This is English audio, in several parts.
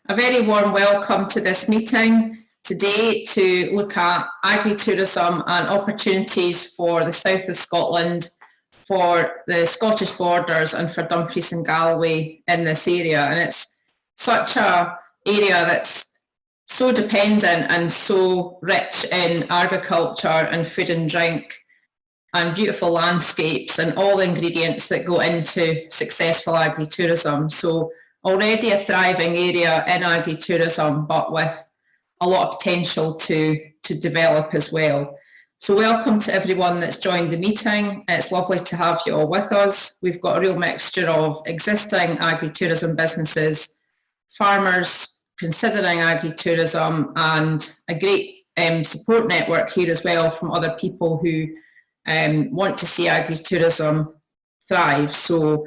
A very warm welcome to this meeting today to look at agri-tourism and opportunities for the south of Scotland, for the Scottish borders and for Dumfries and Galloway in this area. And it's such an area that's so dependent and so rich in agriculture and food and drink and beautiful landscapes and all the ingredients that go into successful agri-tourism. So already a thriving area in agri-tourism, but with a lot of potential to develop as well. So welcome to everyone that's joined the meeting. It's lovely to have you all with us. We've got a real mixture of existing agri-tourism businesses, farmers considering agri-tourism, and a great support network here as well from other people who want to see agri-tourism thrive. So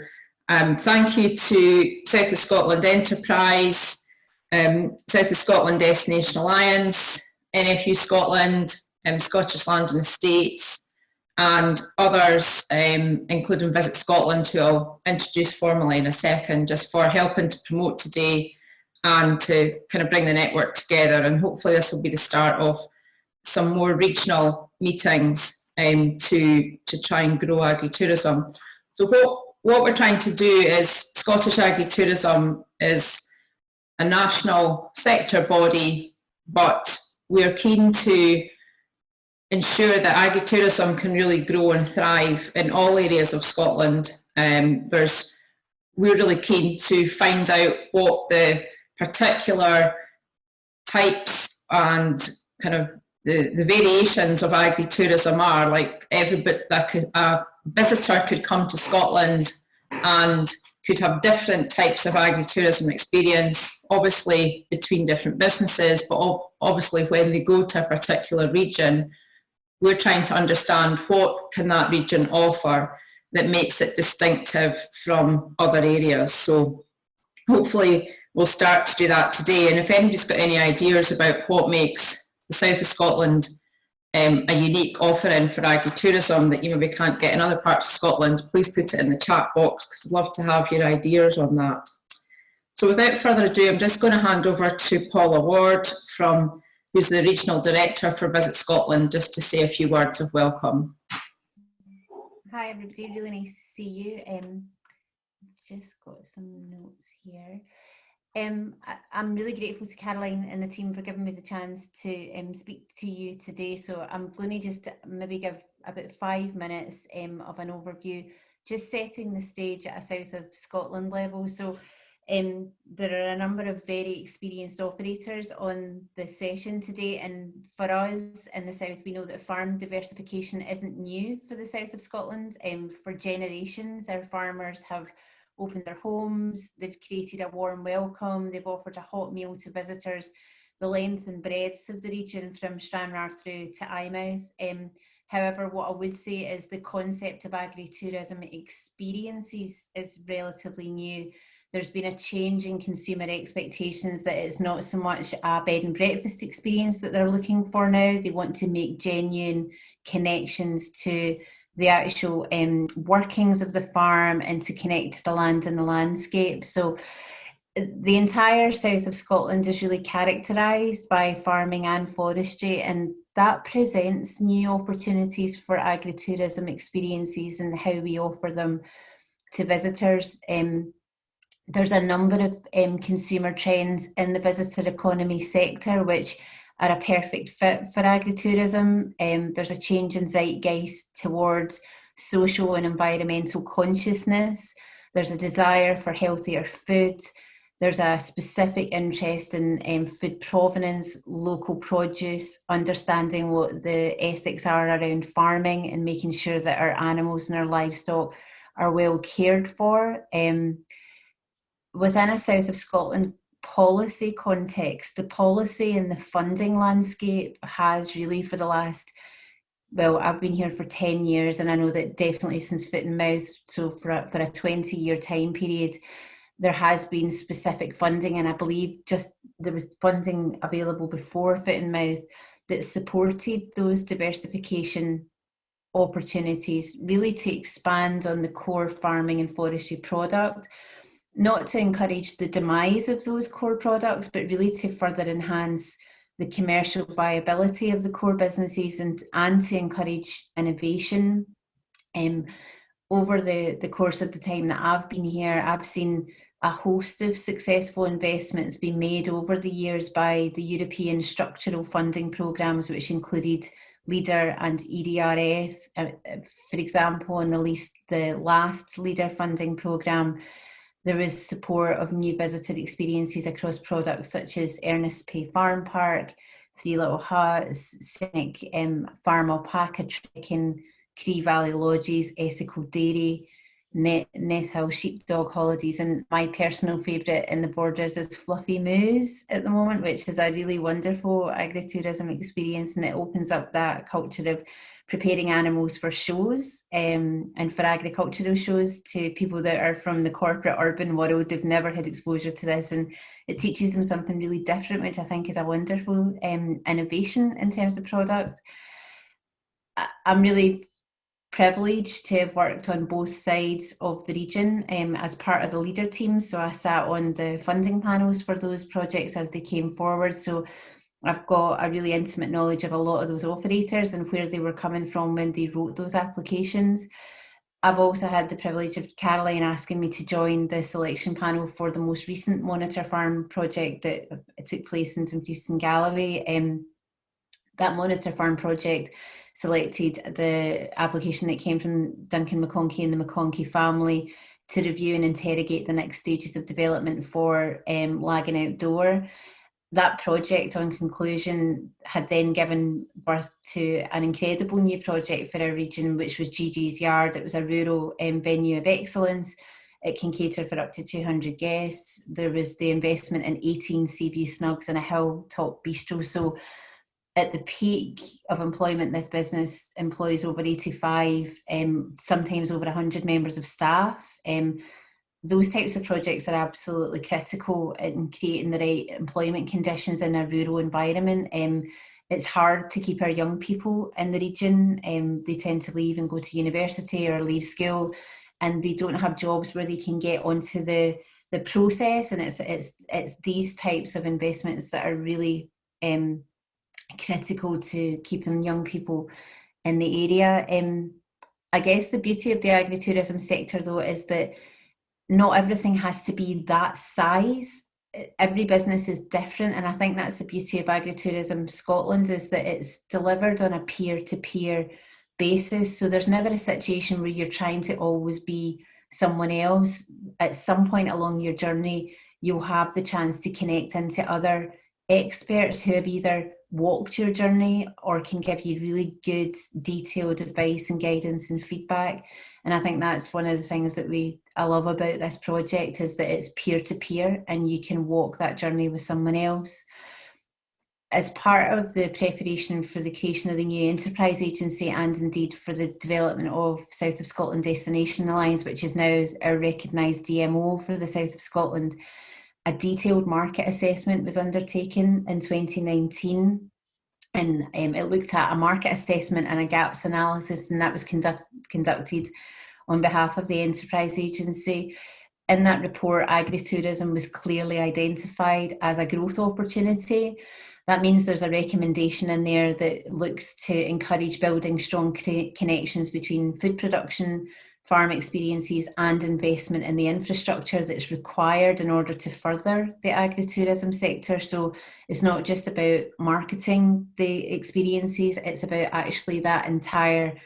thank you to South of Scotland Enterprise, South of Scotland Destination Alliance, NFU Scotland, Scottish Land and Estates, and others, including Visit Scotland, who I'll introduce formally in a second, just for helping to promote today and to kind of bring the network together. And hopefully this will be the start of some more regional meetings to try and grow agri-tourism. So what we're trying to do is, Scottish Agri-Tourism is a national sector body, but we're keen to ensure that agri-tourism can really grow and thrive in all areas of Scotland. We're really keen to find out what the particular types and kind of the variations of agri-tourism are. Like a visitor could come to Scotland and could have different types of agri-tourism experience, obviously between different businesses, but obviously when they go to a particular region, we're trying to understand what can that region offer that makes it distinctive from other areas. So hopefully we'll start to do that today. And if anybody's got any ideas about what makes the south of Scotland a unique offering for agri-tourism that you maybe can't get in other parts of Scotland, please put it in the chat box, because I'd love to have your ideas on that. So without further ado, I'm just going to hand over to Paula Ward, who's the Regional Director for Visit Scotland, just to say a few words of welcome. Hi everybody, really nice to see you. Just got some notes here. I'm really grateful to Caroline and the team for giving me the chance to speak to you today. So I'm going to just maybe give about 5 minutes of an overview, just setting the stage at a south of Scotland level. So there are a number of very experienced operators on the session today, and for us in the south, we know that farm diversification isn't new for the south of Scotland. For generations, our farmers have opened their homes, they've created a warm welcome, they've offered a hot meal to visitors the length and breadth of the region from Stranraer through to Eyemouth. However, what I would say is the concept of agri-tourism experiences is relatively new. There's been a change in consumer expectations that it's not so much a bed and breakfast experience that they're looking for now. They want to make genuine connections to the actual workings of the farm and to connect to the land and the landscape. So the entire south of Scotland is really characterised by farming and forestry, and that presents new opportunities for agri-tourism experiences and how we offer them to visitors. There's a number of consumer trends in the visitor economy sector which are a perfect fit for agri-tourism. There's a change in zeitgeist towards social and environmental consciousness. There's a desire for healthier food. There's a specific interest in food provenance, local produce, understanding what the ethics are around farming and making sure that our animals and our livestock are well cared for. Within a south of Scotland policy context, the policy and the funding landscape has really for the last, well, I've been here for 10 years, and I know that definitely since Foot and Mouth, so for a 20-year time period, there has been specific funding, and I believe just there was funding available before Foot and Mouth that supported those diversification opportunities, really to expand on the core farming and forestry product. not to encourage the demise of those core products, but really to further enhance the commercial viability of the core businesses and to encourage innovation. Over the course of the time that I've been here, I've seen a host of successful investments being made over the years by the European structural funding programmes, which included LEADER and EDRF. For example, in the last LEADER funding programme, there was support of new visitor experiences across products such as Ernest Pay Farm Park, Three Little Huts, Scenic Farm Alpaca Trekking, Cree Valley Lodges, Ethical Dairy, Neth Hill Sheepdog Holidays, and my personal favourite in the Borders is Fluffy Moos at the moment, which is a really wonderful agri-tourism experience, and it opens up that culture of preparing animals for shows and for agricultural shows to people that are from the corporate urban world. They've never had exposure to this, and it teaches them something really different, which I think is a wonderful innovation in terms of product. I'm really privileged to have worked on both sides of the region as part of the leader team. So I sat on the funding panels for those projects as they came forward. So I've got a really intimate knowledge of a lot of those operators and where they were coming from when they wrote those applications. I've also had the privilege of Caroline asking me to join the selection panel for the most recent monitor farm project that took place in Dumfries and Galloway. That monitor farm project selected the application that came from Duncan McConchie and the McConchie family to review and interrogate the next stages of development for Lagan Outdoor. That project, on conclusion, had then given birth to an incredible new project for our region, which was GG's Yard. It was a rural venue of excellence. It can cater for up to 200 guests. There was the investment in 18 Seaview Snugs and a hilltop bistro. So at the peak of employment, this business employs over 85, sometimes over 100 members of staff. Those types of projects are absolutely critical in creating the right employment conditions in a rural environment. It's hard to keep our young people in the region. They tend to leave and go to university or leave school, and they don't have jobs where they can get onto the process. And it's these types of investments that are really critical to keeping young people in the area. I guess the beauty of the agri-tourism sector, though, is that not everything has to be that size. Every business is different, and I think that's the beauty of Agri-Tourism Scotland, is that it's delivered on a peer-to-peer basis. So there's never a situation where you're trying to always be someone else. At some point along your journey, you'll have the chance to connect into other experts who have either walked your journey or can give you really good detailed advice and guidance and feedback. And I think that's one of the things that I love about this project, is that it's peer-to-peer and you can walk that journey with someone else. As part of the preparation for the creation of the new enterprise agency, and indeed for the development of South of Scotland Destination Alliance, which is now our recognised DMO for the South of Scotland, a detailed market assessment was undertaken in 2019. And it looked at a market assessment and a gaps analysis, and that was conducted on behalf of the enterprise agency. In that report, agri-tourism was clearly identified as a growth opportunity. That means there's a recommendation in there that looks to encourage building strong connections between food production, farm experiences and investment in the infrastructure that's required in order to further the agri-tourism sector. So it's not just about marketing the experiences, it's about actually that entire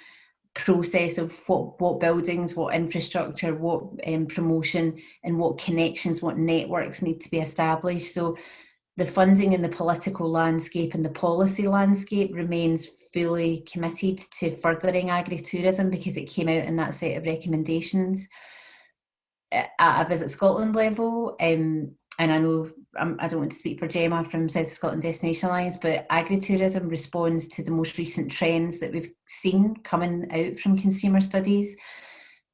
process of what buildings, what infrastructure, what promotion and what connections, what networks need to be established. So the funding and the political landscape and the policy landscape remains fully committed to furthering agri-tourism, because it came out in that set of recommendations. At a Visit Scotland level, and I know I don't want to speak for Gemma from South Scotland Destination Alliance, but agri-tourism responds to the most recent trends that we've seen coming out from consumer studies.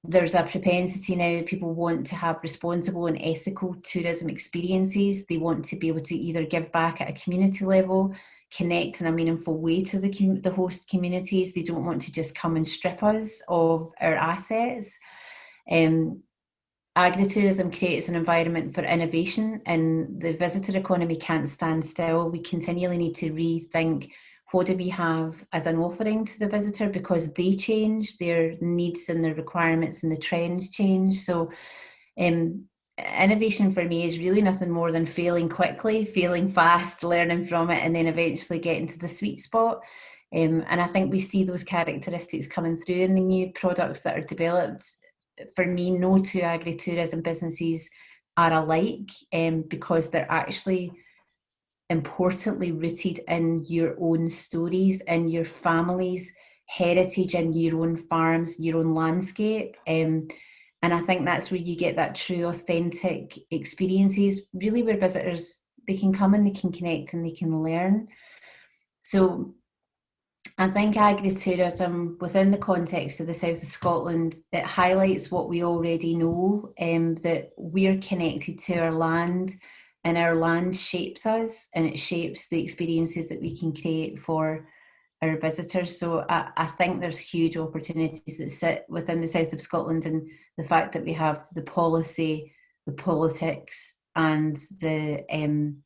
There's a propensity now, people want to have responsible and ethical tourism experiences. They want to be able to either give back at a community level, connect in a meaningful way to the host communities. They don't want to just come and strip us of our assets. agritourism creates an environment for innovation, and the visitor economy can't stand still. We continually need to rethink, what do we have as an offering to the visitor, because they change, their needs and their requirements and the trends change. So innovation for me is really nothing more than failing quickly, failing fast, learning from it, and then eventually getting to the sweet spot. And I think we see those characteristics coming through in the new products that are developed. For me, no two agri-tourism businesses are alike, because they're actually importantly rooted in your own stories, in your family's heritage, in your own farms, your own landscape. And I think that's where you get that true, authentic experiences, really, where visitors, they can come and they can connect and they can learn. So I think agri-tourism, within the context of the south of Scotland, it highlights what we already know, that we're connected to our land, and our land shapes us, and it shapes the experiences that we can create for our visitors. So I think there's huge opportunities that sit within the south of Scotland, and the fact that we have the policy, the politics, and the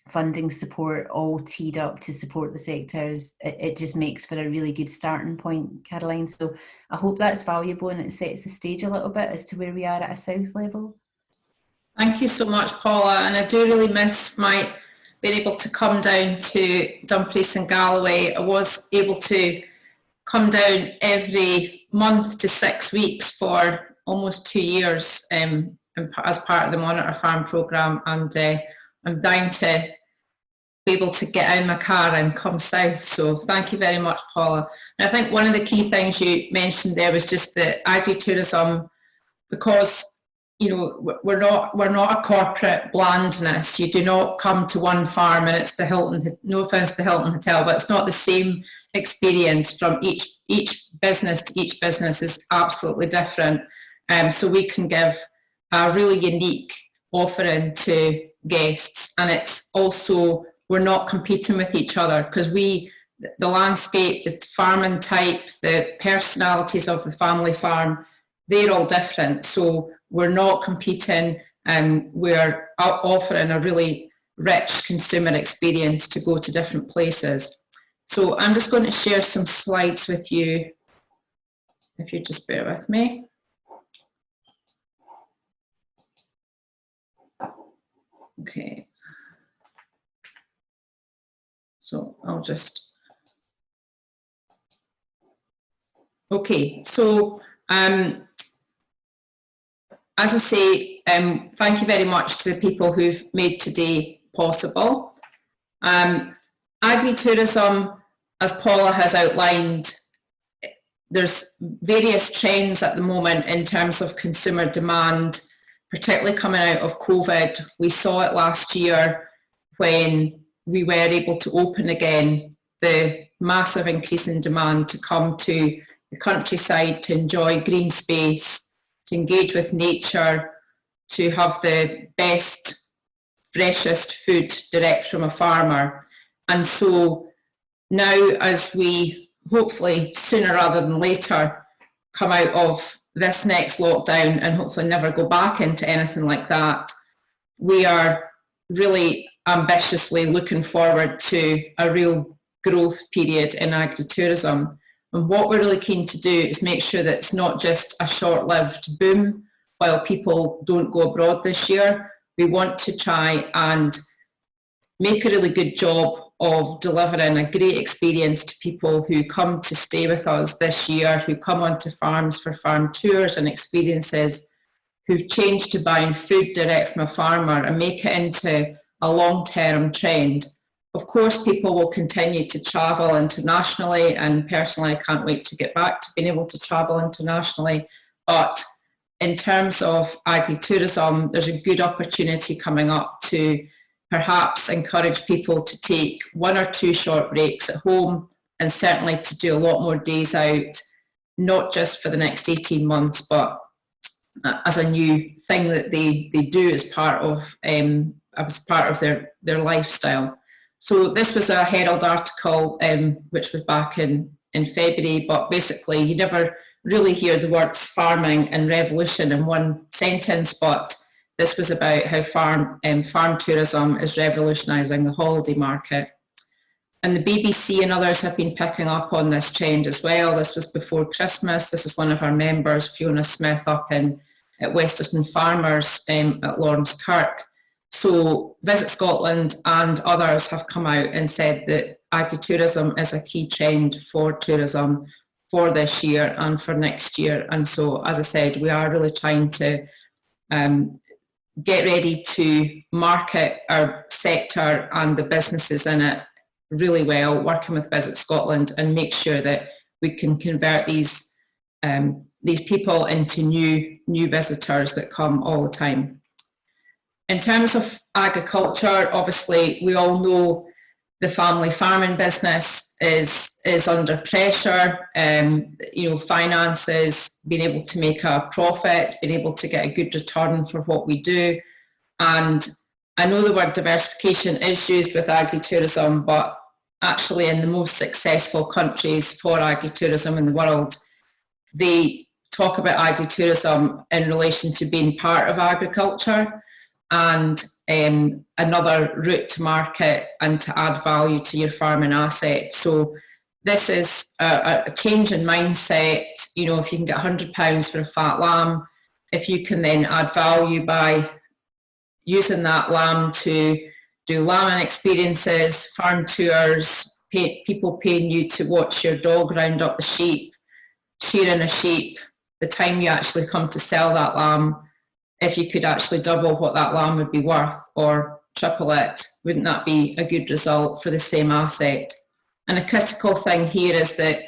funding support all teed up to support the sectors, it just makes for a really good starting point, Caroline. So I hope that's valuable, and it sets the stage a little bit as to where we are at a south level. Thank you so much, Paula, and I do really miss being able to come down to Dumfries and Galloway. I was able to come down every month to 6 weeks for almost 2 years as part of the Monitor Farm programme, and I'm dying to be able to get out of my car and come south. So thank you very much, Paula. And I think one of the key things you mentioned there was just the agri-tourism, because we're not a corporate blandness. You do not come to one farm and it's the Hilton, no offence to the Hilton Hotel, but it's not the same experience from each business to each business is absolutely different. So we can give a really unique offering to guests, and it's also, we're not competing with each other, because the landscape, the farming type, the personalities of the family farm, they're all different. So we're not competing, and we're offering a really rich consumer experience to go to different places. So I'm just going to share some slides with you, if you just bear with me. Okay. So I'll just, okay, so as I say, thank you very much to the people who've made today possible. Agri-tourism, as Paula has outlined, there's various trends at the moment in terms of consumer demand, particularly coming out of COVID. We saw it last year when we were able to open again, the massive increase in demand to come to the countryside, to enjoy green space, to engage with nature, to have the best, freshest food direct from a farmer. And so now, as we hopefully sooner rather than later come out of this next lockdown and hopefully never go back into anything like that, we are really ambitiously looking forward to a real growth period in agri-tourism. And what we're really keen to do is make sure that it's not just a short-lived boom while people don't go abroad this year. We want to try and make a really good job of delivering a great experience to people who come to stay with us this year, who come onto farms for farm tours and experiences, who've changed to buying food direct from a farmer, and make it into a long-term trend. Of course, people will continue to travel internationally, and personally I can't wait to get back to being able to travel internationally. But in terms of agri-tourism, there's a good opportunity coming up to perhaps encourage people to take 1 or 2 short breaks at home, and certainly to do a lot more days out, not just for the next 18 months, but as a new thing that they do as part of their lifestyle. So this was a Herald article which was back in February, but basically you never really hear the words farming and revolution in one sentence, but this was about how farm tourism is revolutionising the holiday market. And the BBC and others have been picking up on this trend as well. This was before Christmas. This is one of our members, Fiona Smith, up at Westerton Farmers at Lawrence Kirk. So Visit Scotland and others have come out and said that agritourism is a key trend for tourism for this year and for next year. And so, as I said, we are really trying to get ready to market our sector and the businesses in it really well, working with Visit Scotland, and make sure that we can convert these people into new visitors that come all the time. In terms of agriculture, obviously we all know the family farming business is under pressure. Finances, being able to make a profit, being able to get a good return for what we do. And I know the word diversification is used with agritourism, but actually in the most successful countries for agritourism in the world, they talk about agritourism in relation to being part of agriculture and another route to market and to add value to your farming asset. So this is a change in mindset. You know, if you can get £100 for a fat lamb, if you can then add value by using that lamb to do lambing experiences, farm tours, people paying you to watch your dog round up the sheep, shearing a sheep, the time you actually come to sell that lamb, if you could actually double what that lamb would be worth or triple it, wouldn't that be a good result for the same asset? And a critical thing here is that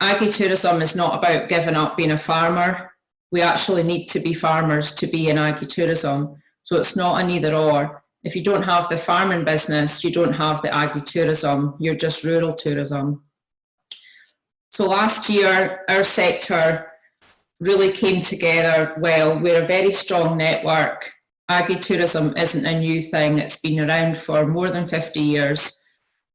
agritourism is not about giving up being a farmer. We actually need to be farmers to be in agritourism. So it's not an either or. If you don't have the farming business, you don't have the agritourism, you're just rural tourism. So last year, our sector really came together well. We're a very strong network. Agri-tourism isn't a new thing. It's been around for more than 50 years.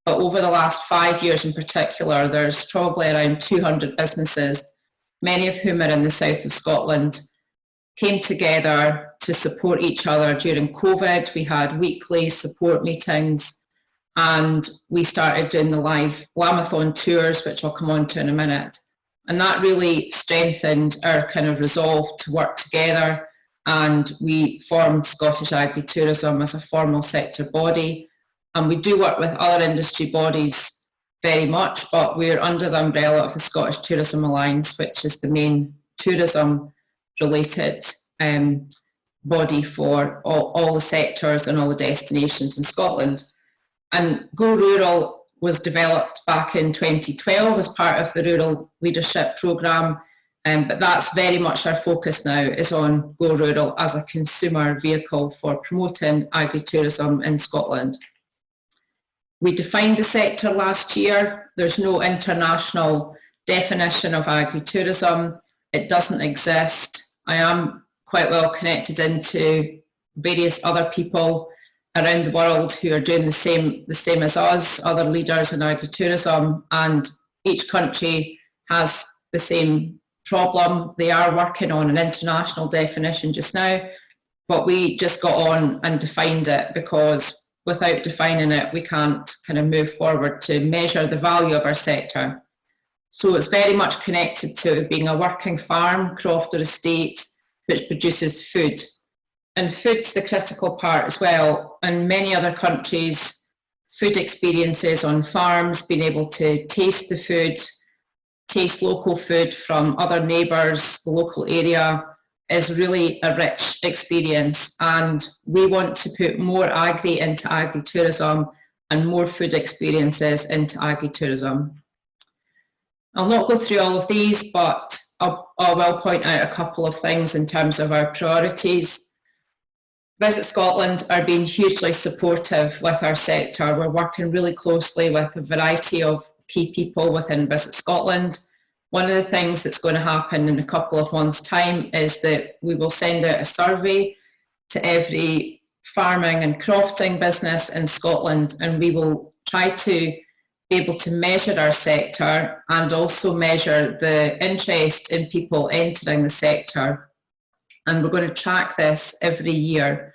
But over the last 5 years in particular, there's probably around 200 businesses, many of whom are in the south of Scotland, came together to support each other during COVID. We had weekly support meetings, and we started doing the live Lamathon tours, which I'll come on to in a minute. And that really strengthened our kind of resolve to work together. And we formed Scottish Agritourism as a formal sector body. And we do work with other industry bodies very much, but we're under the umbrella of the Scottish Tourism Alliance, which is the main tourism related body for all the sectors and all the destinations in Scotland. And Go Rural was developed back in 2012 as part of the Rural Leadership Programme, but that's very much our focus now, is on Go Rural as a consumer vehicle for promoting agritourism in Scotland. We defined the sector last year. There's no international definition of agritourism. It doesn't exist. I am quite well connected into various other people around the world who are doing the same as us, other leaders in agritourism, and each country has the same problem. They are working on an international definition just now, but we just got on and defined it, because without defining it, we can't kind of move forward to measure the value of our sector. So it's very much connected to being a working farm, croft or estate, which produces food. And food's the critical part as well. In many other countries, food experiences on farms, being able to taste the food, taste local food from other neighbours, the local area, is really a rich experience. And we want to put more agri into agritourism and more food experiences into agritourism. I'll not go through all of these, but I will point out a couple of things in terms of our priorities. Visit Scotland are being hugely supportive with our sector. We're working really closely with a variety of key people within Visit Scotland. One of the things that's going to happen in a couple of months' time is that we will send out a survey to every farming and crofting business in Scotland, and we will try to be able to measure our sector and also measure the interest in people entering the sector. And we're going to track this every year.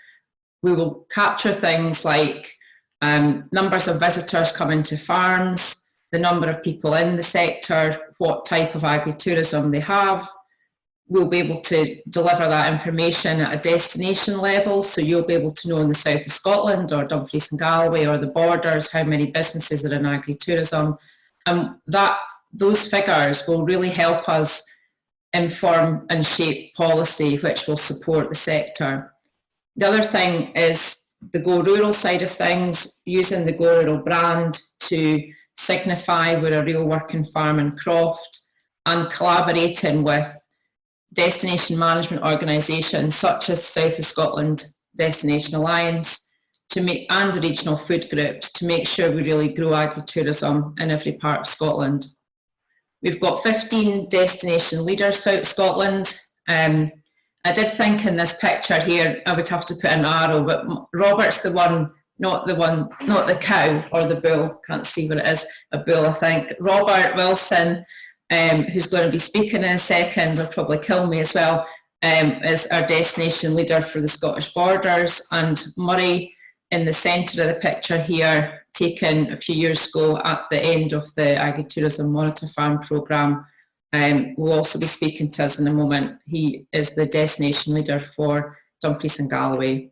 We will capture things like numbers of visitors coming to farms, the number of people in the sector, what type of agritourism they have. We'll be able to deliver that information at a destination level, so you'll be able to know in the south of Scotland or Dumfries and Galloway or the borders how many businesses are in agritourism. And those figures will really help us inform and shape policy which will support the sector. The other thing is the Go Rural side of things, using the Go Rural brand to signify we're a real working farm and croft, and collaborating with destination management organisations such as South of Scotland Destination Alliance and the regional food groups to make sure we really grow agritourism in every part of Scotland. We've got 15 destination leaders throughout Scotland. I did think in this picture here I would have to put an arrow, but Robert's the one, not the cow or the bull, can't see what it is, a bull I think. Robert Wilson, who's going to be speaking in a second, will probably kill me as well, is our destination leader for the Scottish borders, and Murray in the centre of the picture here, taken a few years ago at the end of the Agri-Tourism Monitor Farm programme, will also be speaking to us in a moment. He is the destination leader for Dumfries and Galloway.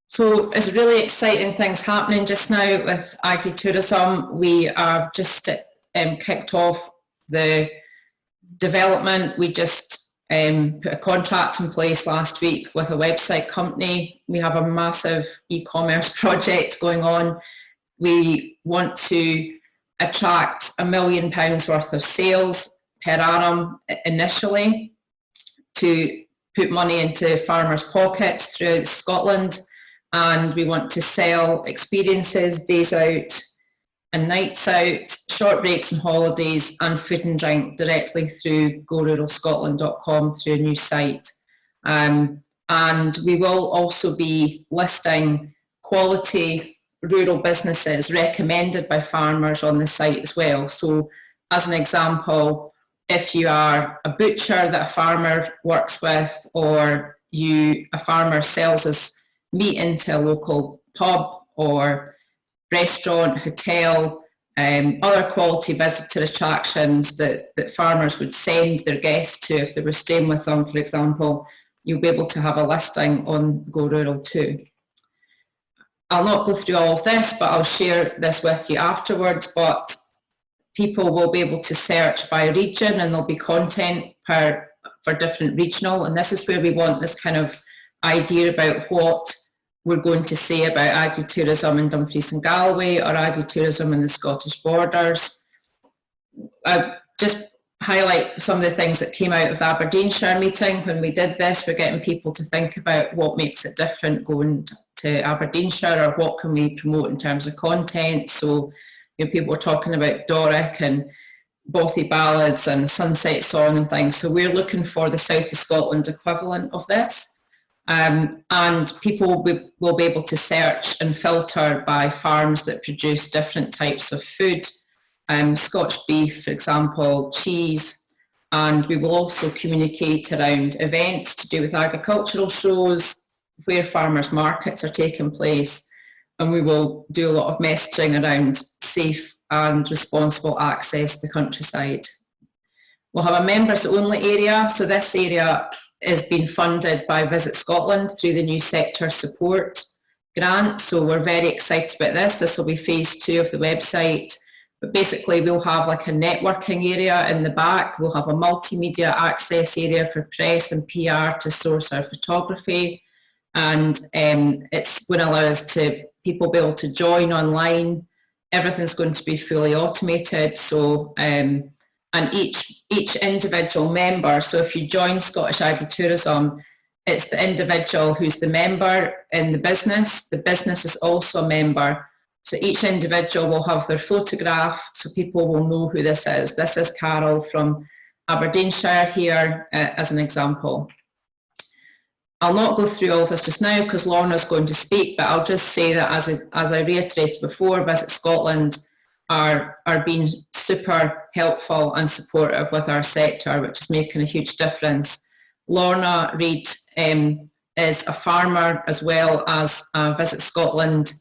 So it's really exciting things happening just now with Agri-Tourism. We have just kicked off the development. We just put a contract in place last week with a website company. We have a massive e-commerce project going on. We want to attract £1 million worth of sales per annum initially to put money into farmers' pockets throughout Scotland, and we want to sell experiences, days out and nights out, short breaks and holidays, and food and drink directly through goruralscotland.com through a new site. And we will also be listing quality rural businesses recommended by farmers on the site as well. So as an example, if you are a butcher that a farmer works with, or a farmer sells us meat into a local pub or restaurant, hotel, other quality visitor attractions that farmers would send their guests to if they were staying with them, for example, you'll be able to have a listing on Go Rural too. I'll not go through all of this, but I'll share this with you afterwards. But people will be able to search by region, and there'll be content for different regional. And this is where we want this kind of idea about what we're going to say about agritourism in Dumfries and Galloway or agritourism in the Scottish borders. I just highlight some of the things that came out of the Aberdeenshire meeting. When we did this, we're getting people to think about what makes it different going to Aberdeenshire, or what can we promote in terms of content. So people were talking about Doric and Bothy ballads and Sunset Song and things. So we're looking for the South of Scotland equivalent of this. And people will be able to search and filter by farms that produce different types of food, Scotch beef, for example, cheese, and we will also communicate around events to do with agricultural shows, where farmers' markets are taking place, and we will do a lot of messaging around safe and responsible access to countryside. We'll have a members only area, so this area is being funded by Visit Scotland through the new sector support grant, so we're very excited about this. This will be phase 2 of the website, but basically we'll have like a networking area in the back. We'll have a multimedia access area for press and PR to source our photography, and it's going to allow us to people be able to join online. Everything's going to be fully automated, so and each individual member, so if you join Scottish Agritourism, it's the individual who's the member in the business is also a member, so each individual will have their photograph, so people will know who this is. This is Carol from Aberdeenshire here, as an example. I'll not go through all of this just now because Lorna's going to speak, but I'll just say that as I reiterated before, Visit Scotland are being super helpful and supportive with our sector, which is making a huge difference. Lorna Reid is a farmer as well as a Visit Scotland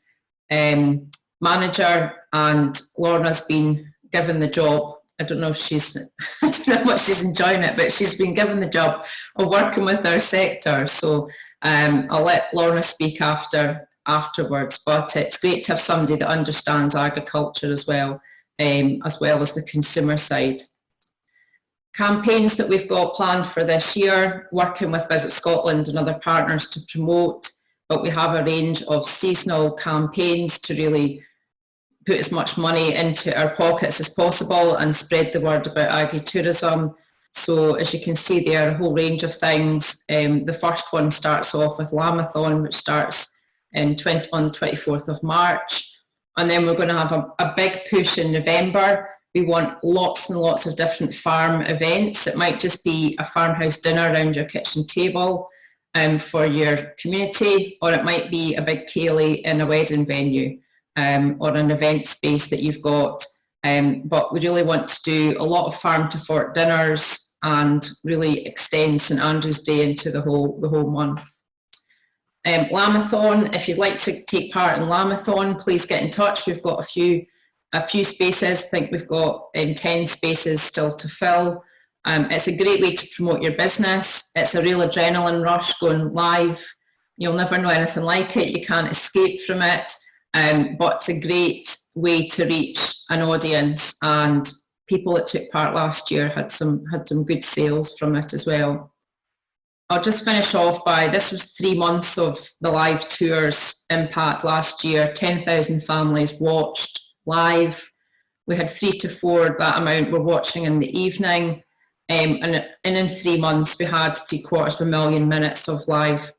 manager, and Lorna's been given the job. I don't know if she's, I don't know how much she's enjoying it, but she's been given the job of working with our sector. So I'll let Lorna speak afterwards, but it's great to have somebody that understands agriculture as well as the consumer side. Campaigns that we've got planned for this year, working with Visit Scotland and other partners to promote, but we have a range of seasonal campaigns to really put as much money into our pockets as possible and spread the word about agri-tourism. So as you can see there, a whole range of things. The first one starts off with Lambathon, which starts on the 24th of March. And then we're going to have a big push in November. We want lots and lots of different farm events. It might just be a farmhouse dinner around your kitchen table for your community, or it might be a big ceilidh in a wedding venue or an event space that you've got. But we really want to do a lot of farm to fork dinners and really extend St Andrew's Day into the whole month. Lambathon, if you'd like to take part in Lambathon, please get in touch. We've got a few spaces. I think we've got 10 spaces still to fill. It's a great way to promote your business. It's a real adrenaline rush going live. You'll never know anything like it. You can't escape from it. But it's a great way to reach an audience, and people that took part last year had some good sales from it as well. I'll just finish off by, this was 3 months of the live tours impact last year. 10,000 families watched live. We had 3 to 4 that amount were watching in the evening, and in 3 months we had 750,000 minutes of live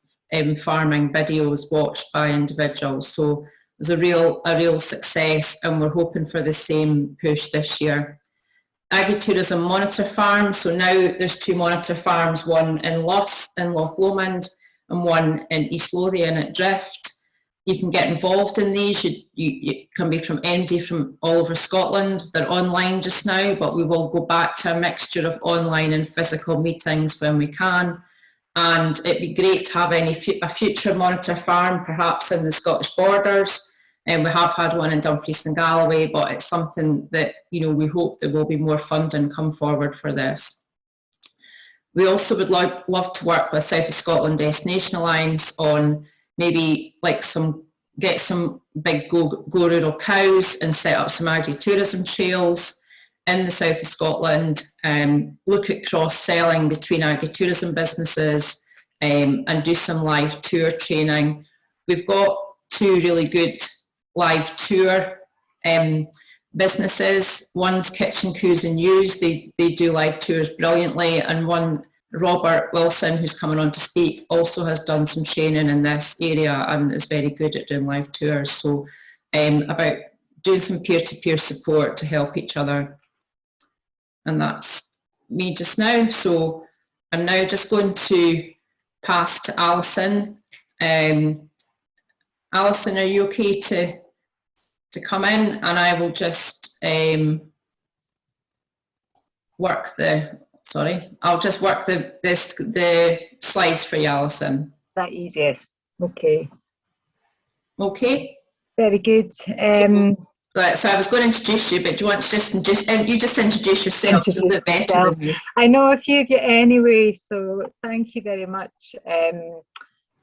farming videos watched by individuals. So it was a real success, and we're hoping for the same push this year. Agri-Tourism monitor farms. So now there's 2 monitor farms, one in Luss in Loch Lomond and one in East Lothian at Drift. You can get involved in these. You can be from MD from all over Scotland. They're online just now, but we will go back to a mixture of online and physical meetings when we can. And it'd be great to have a future monitor farm, perhaps in the Scottish borders. And we have had one in Dumfries and Galloway, but it's something that, we hope there will be more funding come forward for this. We also would love to work with South of Scotland Destination Alliance on maybe get some big go rural cows and set up some agri-tourism trails in the south of Scotland, look at cross-selling between agri-tourism businesses and do some live tour training. We've got 2 really good live tour businesses. One's Kitchen Coups and News. They do live tours brilliantly, and one, Robert Wilson, who's coming on to speak, also has done some training in this area and is very good at doing live tours. So about doing some peer-to-peer support to help each other. And that's me just now. So I'm now just going to pass to Alison. Alison, are you okay to come in? And I will just I'll just work the slides for you, Alison. That easiest. Okay. Okay. Very good. So I was going to introduce you, but do you want to just introduce yourself a little bit better than me? I know a few of you anyway, so thank you very much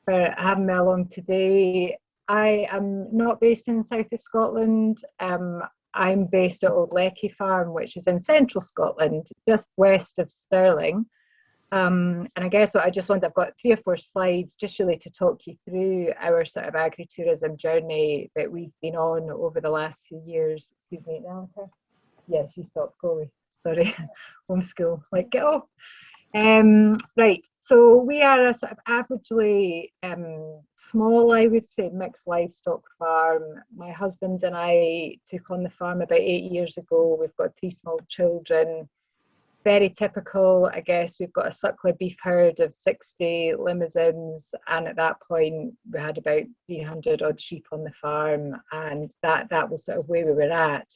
for having me along today. I am not based in the south of Scotland. I'm based at Old Leckie Farm, which is in central Scotland, just west of Stirling. And I guess what I've got 3 or 4 slides just really to talk you through our sort of agri-tourism journey that we've been on over the last few years. Excuse me, Annika? Yes, you stopped going. Sorry, homeschool, get off. Right, so we are a sort of averagely small, I would say, mixed livestock farm. My husband and I took on the farm about 8 years ago. We've got 3 small children. Very typical, I guess. We've got a suckler beef herd of 60 limousines, and at that point we had about 300 odd sheep on the farm, and that was sort of where we were at.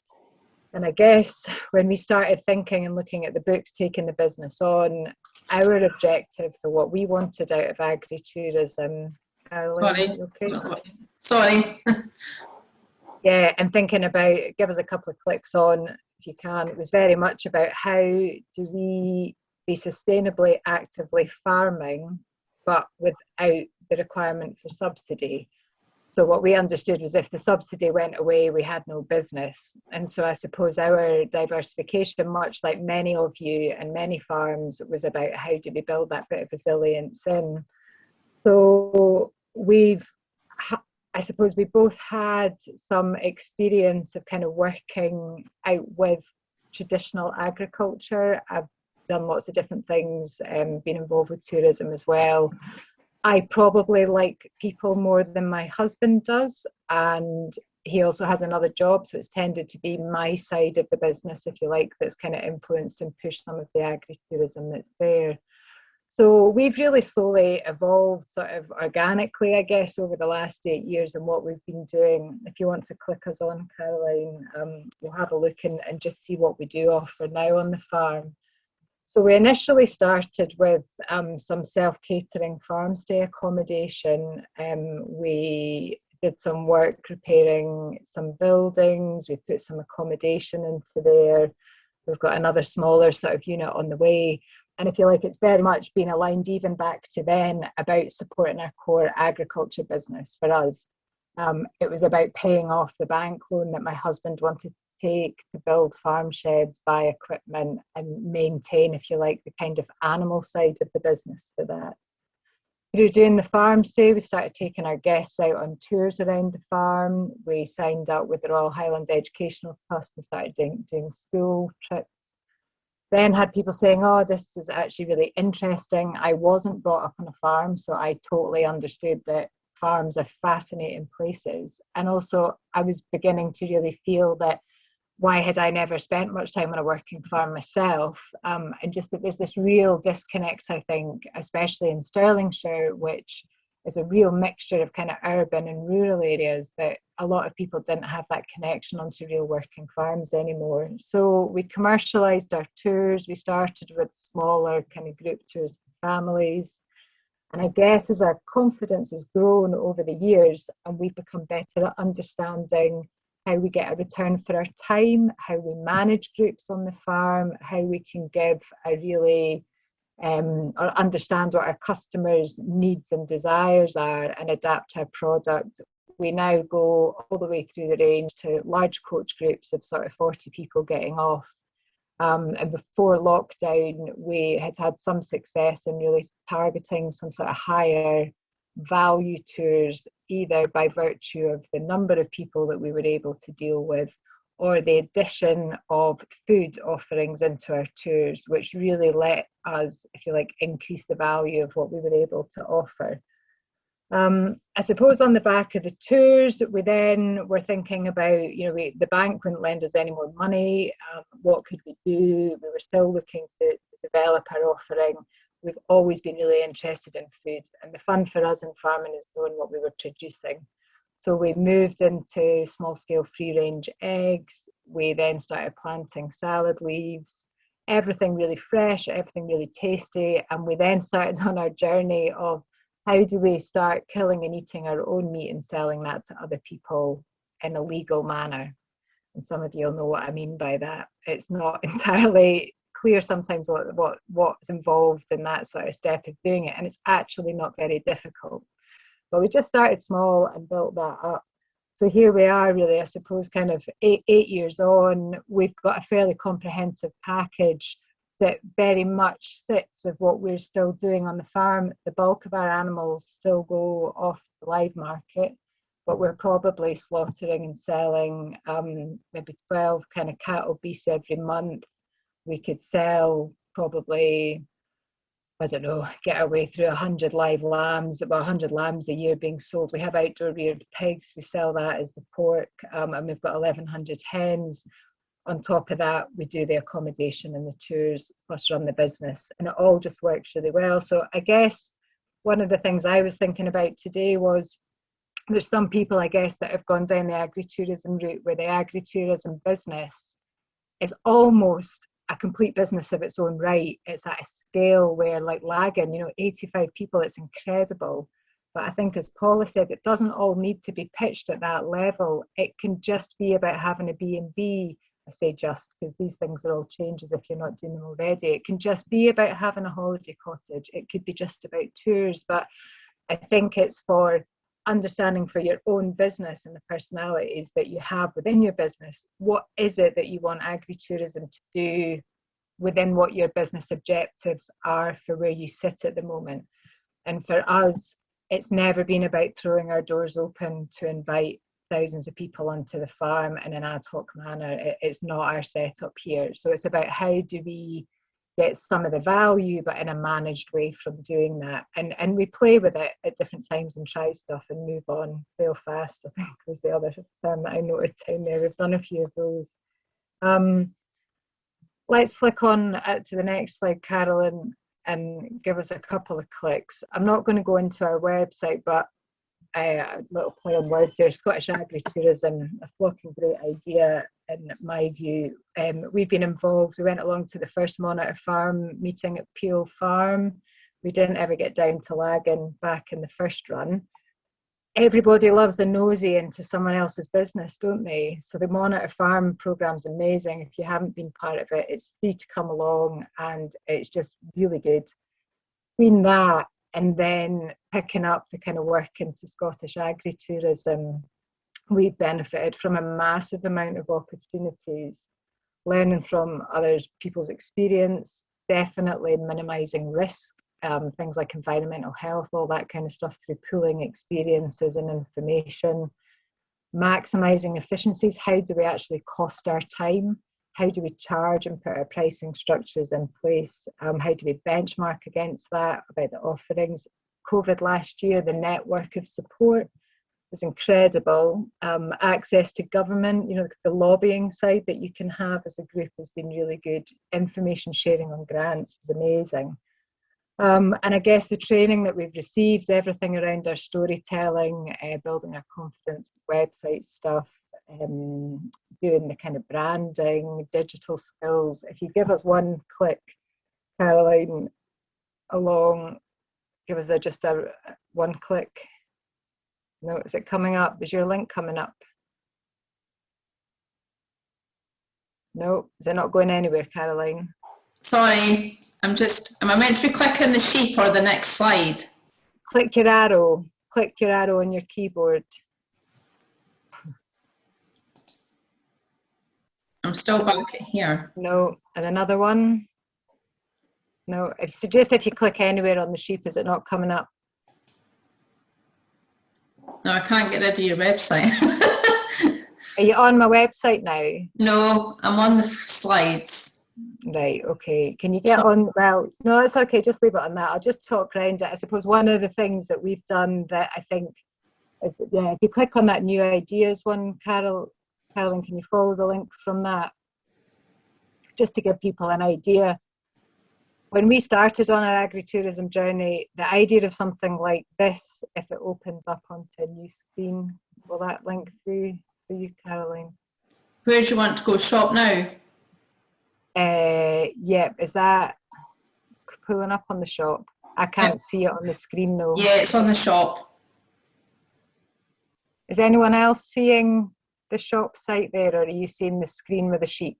And I guess when we started thinking and looking at the books, taking the business on, our objective for what we wanted out of agri-tourism, Sorry. okay? Sorry. Yeah, and thinking about, give us a couple of clicks on if you can, it was very much about how do we be sustainably actively farming, but without the requirement for subsidy. So what we understood was if the subsidy went away, we had no business. And so I suppose our diversification, much like many of you and many farms, was about how do we build that bit of resilience in. So I suppose we both had some experience of kind of working out with traditional agriculture. I've done lots of different things, been involved with tourism as well. I probably like people more than my husband does, and he also has another job, so it's tended to be my side of the business, if you like, that's kind of influenced and pushed some of the agri-tourism that's there. So we've really slowly evolved sort of organically, I guess, over the last 8 years and what we've been doing. If you want to click us on, Caroline, we'll have a look and just see what we do offer now on the farm. So we initially started with some self-catering farm stay accommodation. We did some work repairing some buildings. We put some accommodation into there. We've got another smaller sort of unit on the way. And if you like, it's very much been aligned even back to then about supporting our core agriculture business for us. It was about paying off the bank loan that my husband wanted to take to build farm sheds, buy equipment and maintain, if you like, the kind of animal side of the business for that. Through doing the farm stay, we started taking our guests out on tours around the farm. We signed up with the Royal Highland Educational Trust and started doing school trips. Then had people saying, oh, this is actually really interesting. I wasn't brought up on a farm, so I totally understood that farms are fascinating places. And also I was beginning to really feel that why had I never spent much time on a working farm myself? And just that there's this real disconnect, I think, especially in Stirlingshire, which is a real mixture of kind of urban and rural areas, that a lot of people didn't have that connection onto real working farms anymore. So we commercialised our tours. We started with smaller kind of group tours for families. And I guess as our confidence has grown over the years and we've become better at understanding how we get a return for our time, how we manage groups on the farm, how we can give a really or understand what our customers' needs and desires are and adapt our product. We now go all the way through the range to large coach groups of sort of 40 people getting off. And before lockdown, we had some success in really targeting some sort of higher value tours, either by virtue of the number of people that we were able to deal with or the addition of food offerings into our tours, which really let us, if you like, increase the value of what we were able to offer. I suppose on the back of the tours, we then were thinking about, the bank wouldn't lend us any more money. What could we do? We were still looking to develop our offering. We've always been really interested in food, and the fun for us in farming is knowing what we were producing. So we moved into small-scale free-range eggs. We then started planting salad leaves, everything really fresh, everything really tasty. And we then started on our journey of how do we start killing and eating our own meat and selling that to other people in a legal manner. And some of you will know what I mean by that. It's not entirely clear sometimes what's involved in that sort of step of doing it. And it's actually not very difficult. But we just started small and built that up. So here we are really, I suppose, kind of eight years on. We've got a fairly comprehensive package that very much sits with what we're still doing on the farm. The bulk of our animals still go off the live market, but we're probably slaughtering and selling maybe 12 kind of cattle beasts every month. We could sell probably, I don't know, get our way through 100 live lambs, about 100 lambs a year being sold. We have outdoor reared pigs, we sell that as the pork, and we've got 1,100 hens. On top of that, we do the accommodation and the tours, plus run the business, and it all just works really well. So I guess one of the things I was thinking about today was there's some people, I guess, that have gone down the agri-tourism route where the agri-tourism business it's almost a complete business of its own right. It's at a scale where, like Lagan, 85 people, it's incredible. But I think, as Paula said, it doesn't all need to be pitched at that level. It can just be about having a B&B. I say just because these things are all changes if you're not doing them already. It can just be about having a holiday cottage. It could be just about tours. But I think it's for understanding for your own business and the personalities that you have within your business. What is it that you want agritourism to do within what your business objectives are for where you sit at the moment? And for us, it's never been about throwing our doors open to invite thousands of people onto the farm in an ad hoc manner. It's not our setup here. So it's about how do we get some of the value, but in a managed way from doing that. And we play with it at different times and try stuff and move on. Fail fast, I think, was the other term that I noted down there. We've done a few of those. Let's flick on to the next slide, Carolyn, and give us a couple of clicks. I'm not going to go into our website, but a little play on words there. Scottish Agritourism, a fucking great idea in my view. We've been involved. We went along to the first Monitor Farm meeting at Peel Farm. We didn't ever get down to Lagan back in the first run. Everybody loves a nosy into someone else's business, don't they? So the Monitor Farm programme's amazing. If you haven't been part of it, it's free to come along and it's just really good. Between that and then picking up the kind of work into Scottish Agritourism, we've benefited from a massive amount of opportunities, learning from other people's experience, definitely minimising risk, things like environmental health, all that kind of stuff through pooling experiences and information, maximising efficiencies. How do we actually cost our time? How do we charge and put our pricing structures in place? How do we benchmark against that about the offerings? COVID last year, the network of support was incredible. Access to government, the lobbying side that you can have as a group has been really good. Information sharing on grants was amazing. And I guess the training that we've received, everything around our storytelling, building our confidence, website stuff, doing the kind of branding, digital skills. If you give us one click, Caroline, along, give us just a one click. No, is it coming up? Is your link coming up? No, is it not going anywhere, Caroline? Sorry, am I meant to be clicking the sheep or the next slide? Click your arrow on your keyboard. I'm still back here. No, and another one. No, I suggest if you click anywhere on the sheep, is it not coming up? No, I can't get rid of your website. Are you on my website now? No, I'm on the slides. Right, okay. Can you get on? Well, no, it's okay. Just leave it on that. I'll just talk around it. I suppose one of the things that we've done that I think is, yeah, if you click on that new ideas one, Carolyn, can you follow the link from that? Just to give people an idea. When we started on our agritourism journey, the idea of something like this, if it opens up onto a new screen, will that link through for you, Caroline? Where do you want to go? Shop now? Yeah, is that pulling up on the shop? I can't see it on the screen though. Yeah, it's on the shop. Is anyone else seeing the shop site there, or are you seeing the screen with the sheep?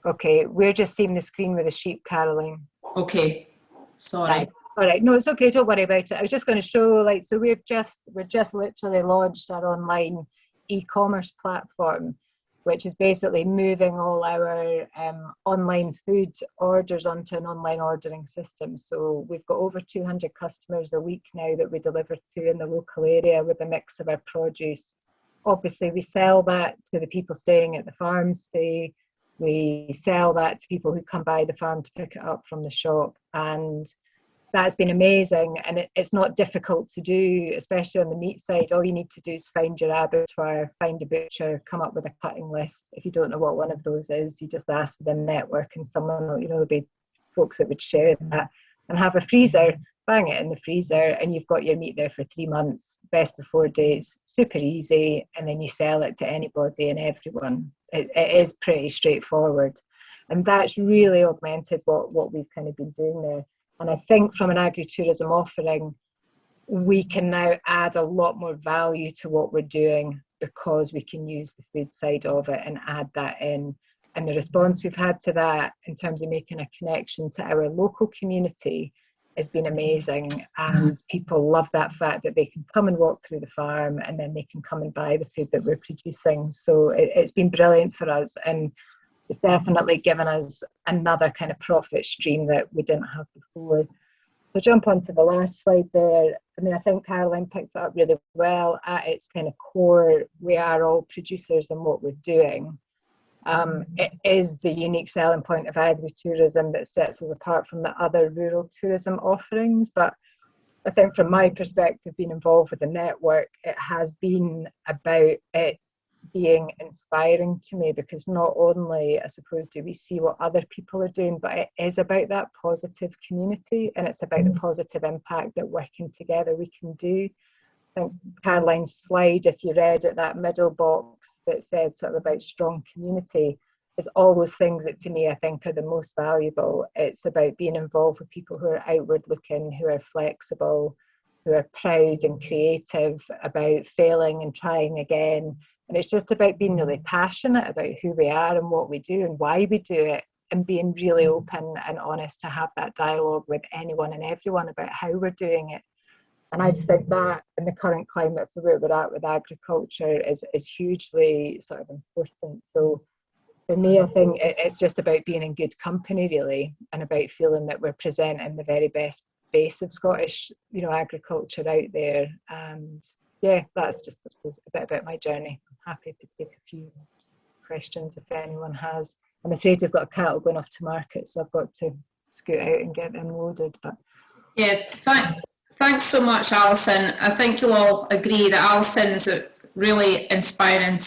Okay, we're just seeing the screen with the sheep, Caroline. Okay, sorry. Right. All right, no, it's okay, don't worry about it. I was just going to show, so we're just literally launched our online e-commerce platform, which is basically moving all our online food orders onto an online ordering system. So we've got over 200 customers a week now that we deliver to in the local area with a mix of our produce. Obviously, we sell that to the people staying at the farm stay. We sell that to people who come by the farm to pick it up from the shop. And that's been amazing. And it's not difficult to do, especially on the meat side. All you need to do is find your abattoir, find a butcher, come up with a cutting list. If you don't know what one of those is, you just ask for the network and someone, there'll be folks that would share that and have a freezer. bang it in the freezer, and you've got your meat there for 3 months, best before dates, super easy, and then you sell it to anybody and everyone. It is pretty straightforward. And that's really augmented what we've kind of been doing there. And I think from an agritourism offering, we can now add a lot more value to what we're doing because we can use the food side of it and add that in. And the response we've had to that in terms of making a connection to our local community has been amazing. And people love that fact that they can come and walk through the farm and then they can come and buy the food that we're producing. So it's been brilliant for us. And it's definitely given us another kind of profit stream that we didn't have before. So jump onto the last slide there. I mean, I think Caroline picked it up really well. At its kind of core, we are all producers in what we're doing. It is the unique selling point of agritourism that sets us apart from the other rural tourism offerings. But I think from my perspective, being involved with the network, it has been about it being inspiring to me, because not only, I suppose, do we see what other people are doing, but it is about that positive community, and it's about the positive impact that working together we can do. I think Caroline's slide, if you read it, that middle box that said sort of about strong community, is all those things that to me I think are the most valuable. It's about being involved with people who are outward looking, who are flexible, who are proud and creative about failing and trying again. And it's just about being really passionate about who we are and what we do and why we do it, and being really open and honest to have that dialogue with anyone and everyone about how we're doing it. And I just think that in the current climate for where we're at with agriculture is hugely sort of important. So for me, I think it's just about being in good company, really, and about feeling that we're presenting the very best face of Scottish, agriculture out there. And yeah, that's just, I suppose, a bit about my journey. I'm happy to take a few questions if anyone has. I'm afraid we've got a cattle going off to market, so I've got to scoot out and get them loaded. But yeah, thanks so much, Alison. I think you'll all agree that Alison is a really inspiring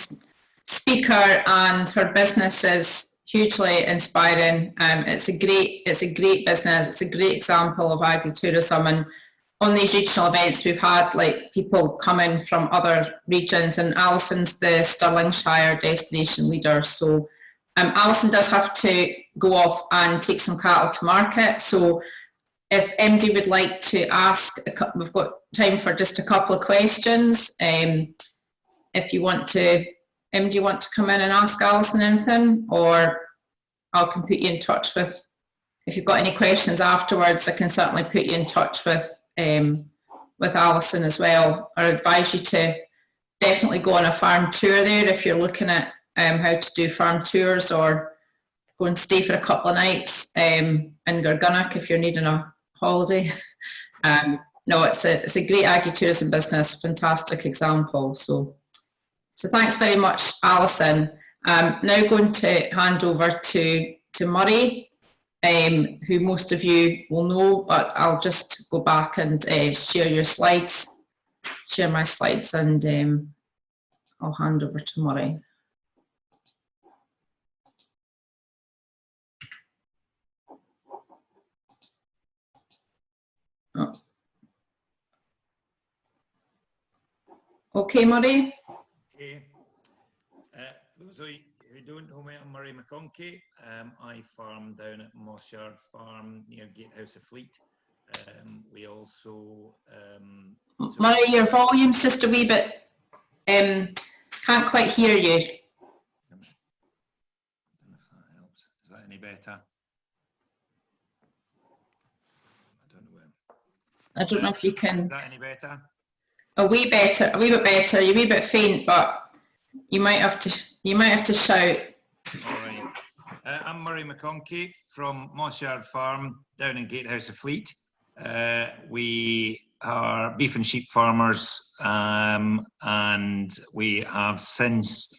speaker, and her business is hugely inspiring. It's a great business. It's a great example of agritourism, and on these regional events, we've had like people coming from other regions, and Alison's the Stirlingshire destination leader. So Alison does have to go off and take some cattle to market. So if MD would like to ask, we've got time for just a couple of questions. If you want to, MD, want to come in and ask Alison anything, or I can put you in touch with, if you've got any questions afterwards, I can certainly put you in touch with Alison as well. I advise you to definitely go on a farm tour there if you're looking at how to do farm tours, or go and stay for a couple of nights in Gorgunnock if you're needing a holiday. No, it's a great agritourism business, fantastic example. So thanks very much, Alison. Now going to hand over to Murray, who most of you will know, but I'll just go back and share my slides, and I'll hand over to Murray. Oh. Okay, Murray. Okay. Those who don't know me, I'm Murray McConchie. I farm down at Mossyard Farm near Gatehouse of Fleet. We also... Murray, your volume's just a wee bit... can't quite hear you. I don't know if that helps. Is that any better? I don't know if you can... Is that any better? A wee bit better. You're a wee bit faint, but you might have to shout. All right. I'm Murray McConchie from Mossyard Farm down in Gatehouse of Fleet. We are beef and sheep farmers, and we have since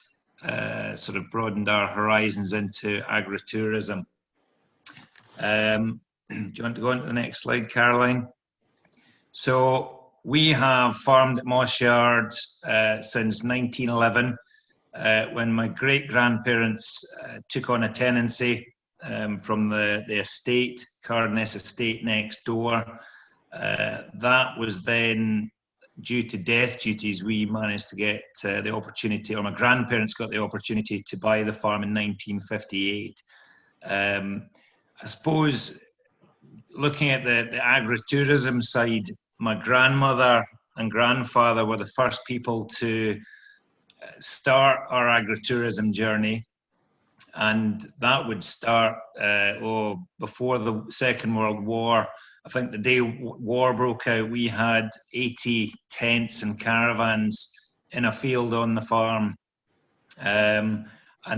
sort of broadened our horizons into agritourism. Do you want to go on to the next slide, Caroline? So we have farmed at Mossyard since 1911, when my great-grandparents took on a tenancy from the estate, Cardness estate next door. That was then, due to death duties, we managed to get the opportunity, or my grandparents got the opportunity to buy the farm in 1958. I suppose, looking at the agri-tourism side, my grandmother and grandfather were the first people to start our agri-tourism journey. And that would start before the Second World War. I think the day war broke out, we had 80 tents and caravans in a field on the farm. And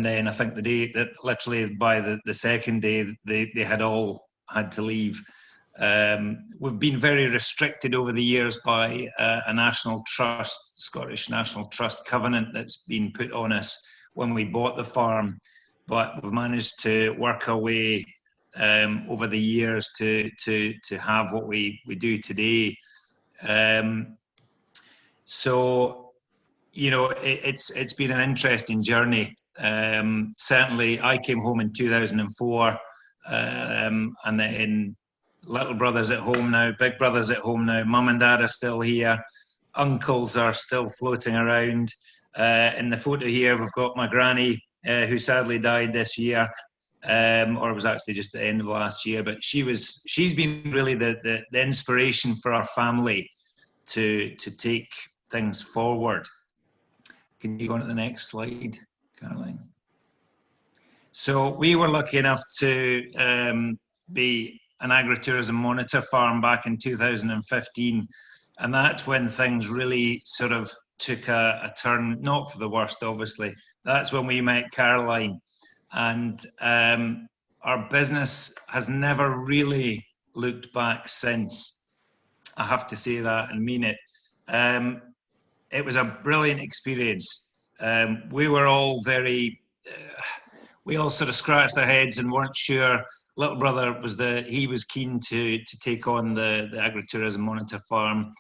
then I think the day that, literally by the second day, they had all had to leave. We've been very restricted over the years by a National Trust, Scottish National Trust covenant that's been put on us when we bought the farm. But we've managed to work our way over the years to have what we do today. So, you know, it's been an interesting journey. Certainly, I came home in 2004, and then little brother's at home now, big brother's at home now, mum and dad are still here, uncles are still floating around. In the photo here, we've got my granny, who sadly died this year, or it was actually just the end of last year. But she's been really the inspiration for our family to take things forward. Can you go on to the next slide, Caroline? So we were lucky enough to be an agri-tourism monitor farm back in 2015, and that's when things really sort of took a turn, not for the worst, obviously. That's when we met Caroline, and our business has never really looked back since. I have to say that and mean it. It was a brilliant experience. We were all we all sort of scratched our heads and weren't sure. Little brother he was keen to take on the agri-tourism monitor farm,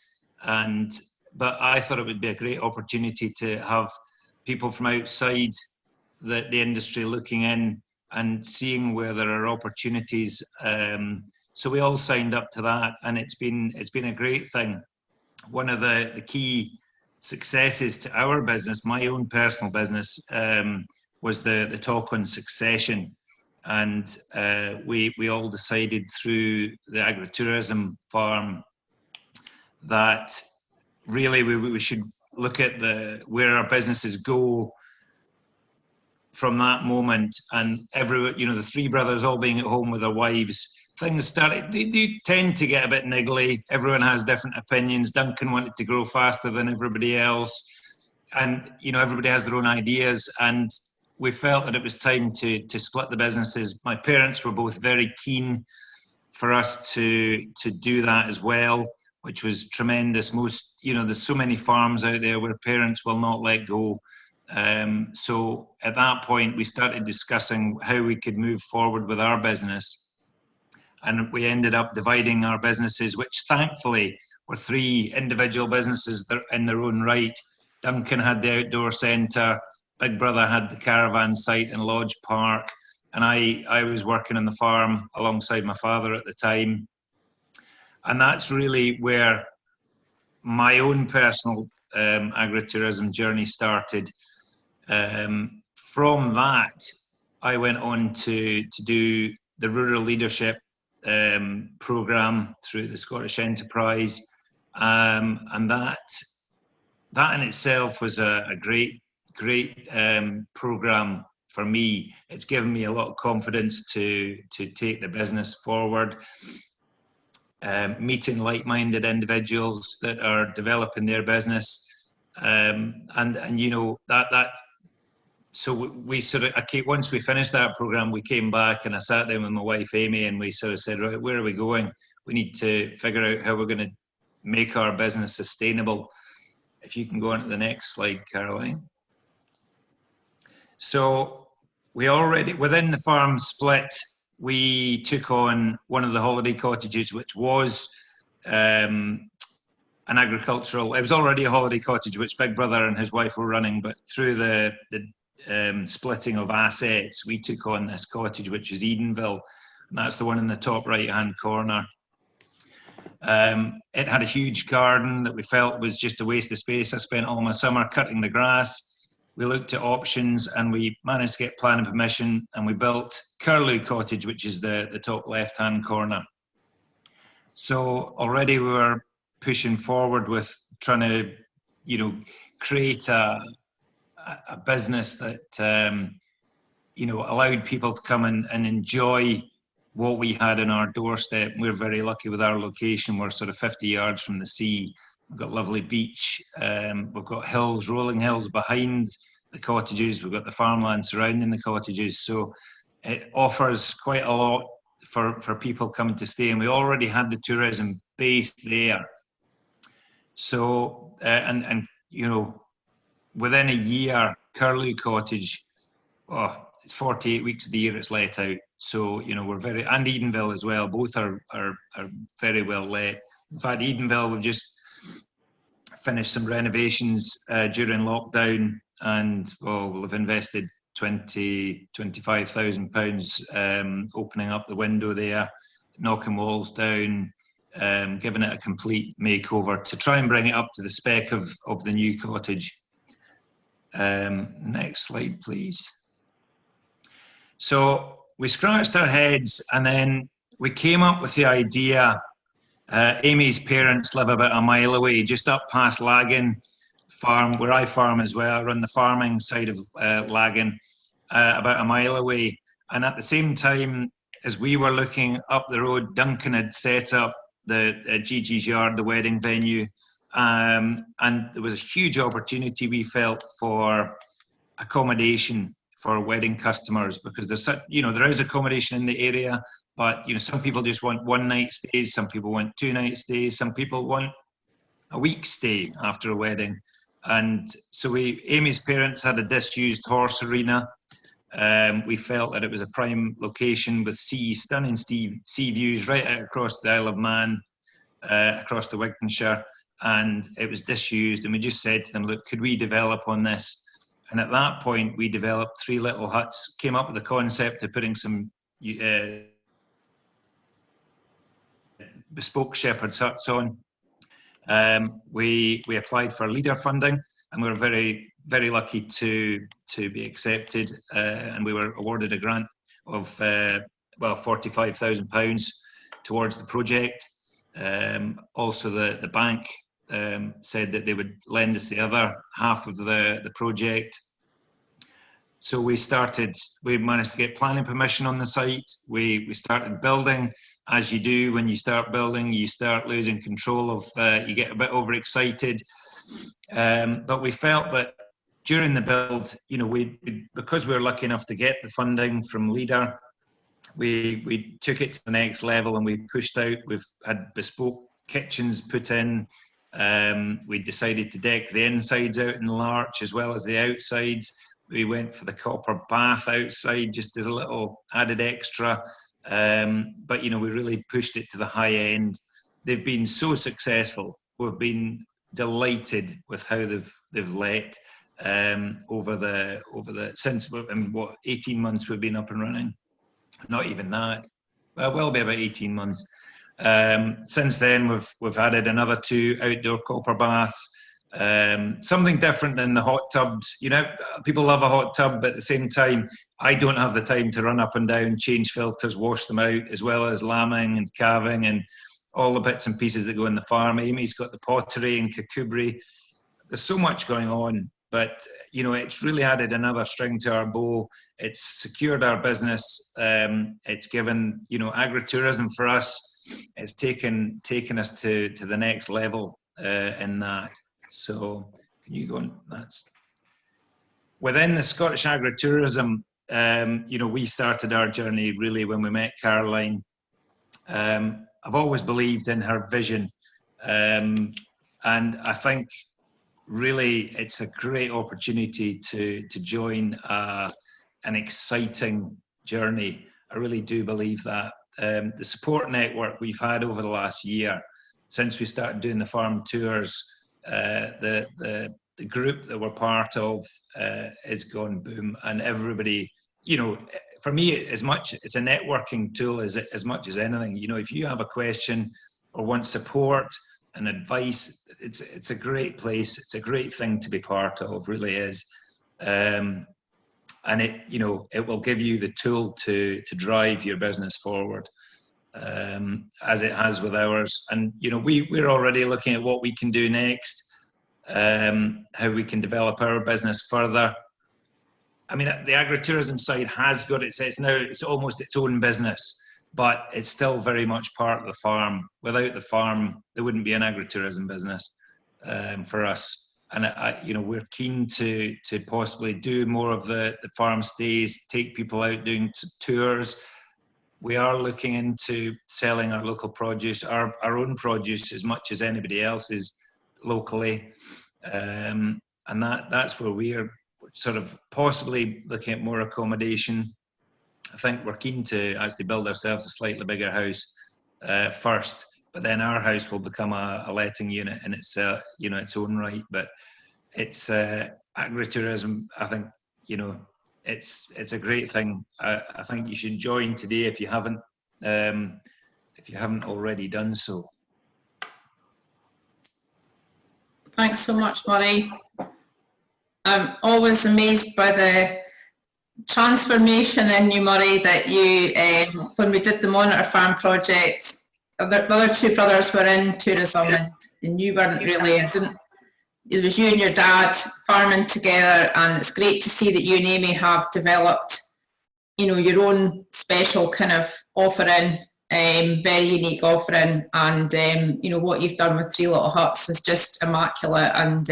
but I thought it would be a great opportunity to have people from outside the industry looking in and seeing where there are opportunities. So we all signed up to that, and it's been a great thing. One of the key successes to our business, my own personal business, was the talk on succession. And we all decided through the agri-tourism farm that really we should look at where our businesses go from that moment. And the three brothers all being at home with their wives, things started, they do tend to get a bit niggly. Everyone has different opinions. Duncan wanted to grow faster than everybody else, and everybody has their own ideas, and we felt that it was time to split the businesses. My parents were both very keen for us to do that as well, which was tremendous. There's so many farms out there where parents will not let go. So at that point, we started discussing how we could move forward with our business. And we ended up dividing our businesses, which thankfully were three individual businesses in their own right. Duncan had the outdoor centre, Big Brother had the caravan site in Lodge Park, and I was working on the farm alongside my father at the time. And that's really where my own personal agri-tourism journey started. From that, I went on to do the Rural Leadership programme through the Scottish Enterprise, and that in itself was a great programme for me. It's given me a lot of confidence to take the business forward. Meeting like-minded individuals that are developing their business, so we once we finished that program, we came back and I sat down with my wife Amy, and we sort of said, right, where are we going? We need to figure out how we're going to make our business sustainable. If you can go on to the next slide, Caroline. So within the farm split, we took on one of the holiday cottages, which was an agricultural. It was already a holiday cottage, which Big Brother and his wife were running, but through the splitting of assets, we took on this cottage, which is Edenville, and that's the one in the top right-hand corner. It had a huge garden that we felt was just a waste of space. I spent all my summer cutting the grass. We looked at options and we managed to get planning permission, and we built Curlew Cottage, which is the top left-hand corner. So already we were pushing forward with trying to, you know, create a business that, you know, allowed people to come and enjoy what we had in our doorstep. We're very lucky with our location. We're sort of 50 yards from the sea. We've got lovely beach. We've got hills, rolling hills behind the cottages. We've got the farmland surrounding the cottages. So it offers quite a lot for people coming to stay. And we already had the tourism based there. So, and you know, within a year, Curlew Cottage, oh, it's 48 weeks of the year it's let out. So, you know, we're very, and Edenville as well, both are very well let. In fact, Edenville, we've just finished some renovations during lockdown, and well, we'll have invested £25,000 opening up the window there, knocking walls down, giving it a complete makeover to try and bring it up to the spec of the new cottage. Next slide, please. So we scratched our heads, and then we came up with the idea. Amy's parents live about a mile away, just up past Lagan Farm, where I farm as well. I run the farming side of Lagan, about a mile away. And at the same time as we were looking up the road, Duncan had set up the Gigi's Yard, the wedding venue. And there was a huge opportunity, we felt, for accommodation for wedding customers, because there's such, you know, there is accommodation in the area, but you know, some people just want one night stays, some people want 2 night stays, some people want a week stay after a wedding. And so Amy's parents had a disused horse arena. We felt that it was a prime location with stunning sea views right out across the Isle of Man, across the Wigtonshire, and it was disused. And we just said to them, look, could we develop on this? And at that point, we developed 3 little huts, came up with the concept of putting some bespoke shepherd's huts on. We applied for leader funding, and we were very, very lucky to be accepted. And we were awarded a grant of £45,000 towards the project. Also, the bank said that they would lend us the other half of the project. So we managed to get planning permission on the site. We started building. As you do when you start building, you start losing control of, you get a bit overexcited. But we felt that during the build, you know, because we were lucky enough to get the funding from Leader, we took it to the next level and we pushed out. We've had bespoke kitchens put in. We decided to deck the insides out in the larch as well as the outsides. We went for the copper bath outside just as a little added extra. But, you know, we really pushed it to the high end. They've been so successful. We've been delighted with how they've let since 18 months we've been up and running. Not even that. Well, be about 18 months. Since then, we've added another 2 outdoor copper baths. Something different than the hot tubs. You know, people love a hot tub, but at the same time, I don't have the time to run up and down, change filters, wash them out, as well as lambing and calving and all the bits and pieces that go in the farm. Amy's got the pottery and cucumbery. There's so much going on, but you know, it's really added another string to our bow. It's secured our business. It's given, you know, agritourism for us. It's taken us to the next level in that. So can you go on? That's within the Scottish Agritourism. You know, we started our journey really when we met Caroline. I've always believed in her vision, and I think really it's a great opportunity to join an exciting journey. I really do believe that. The support network we've had over the last year, since we started doing the farm tours, the group that we're part of has gone boom, and everybody, you know, for me, as much it's a networking tool as much as anything. You know, if you have a question or want support and advice, it's a great place. It's a great thing to be part of, really is. And it, you know, it will give you the tool to drive your business forward, as it has with ours. And, you know, we're already looking at what we can do next, how we can develop our business further. I mean, the agritourism side has got it's almost its own business, but it's still very much part of the farm. Without the farm, there wouldn't be an agritourism business for us. And you know, we're keen to possibly do more of the farm stays, take people out doing tours. We are looking into selling our local produce, our own produce, as much as anybody else's locally, and that's where we are sort of possibly looking at more accommodation. I think we're keen to actually build ourselves a slightly bigger house first, but then our house will become a letting unit in its you know, its own right. But it's agritourism. I think, you know, it's a great thing. I think you should join today if you haven't already done so. Thanks so much, Murray. I'm always amazed by the transformation in you, Murray, that you, when we did the Monitor Farm project, the other two brothers were in tourism, and you weren't really. It was you and your dad farming together, and it's great to see that you and Amy have developed, you know, your own special kind of offering, very unique offering, and you know, what you've done with Three Little Huts is just immaculate. And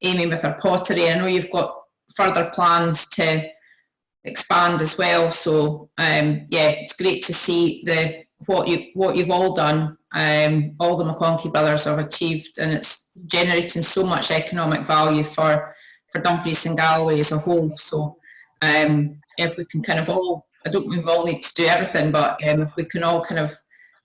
Amy with her pottery, I know you've got further plans to expand as well. So yeah, it's great to see what you've all done. All the McConchie brothers have achieved, and it's generating so much economic value for Dumfries and Galloway as a whole. So if we can kind of all, I don't mean we all need to do everything, but if we can all kind of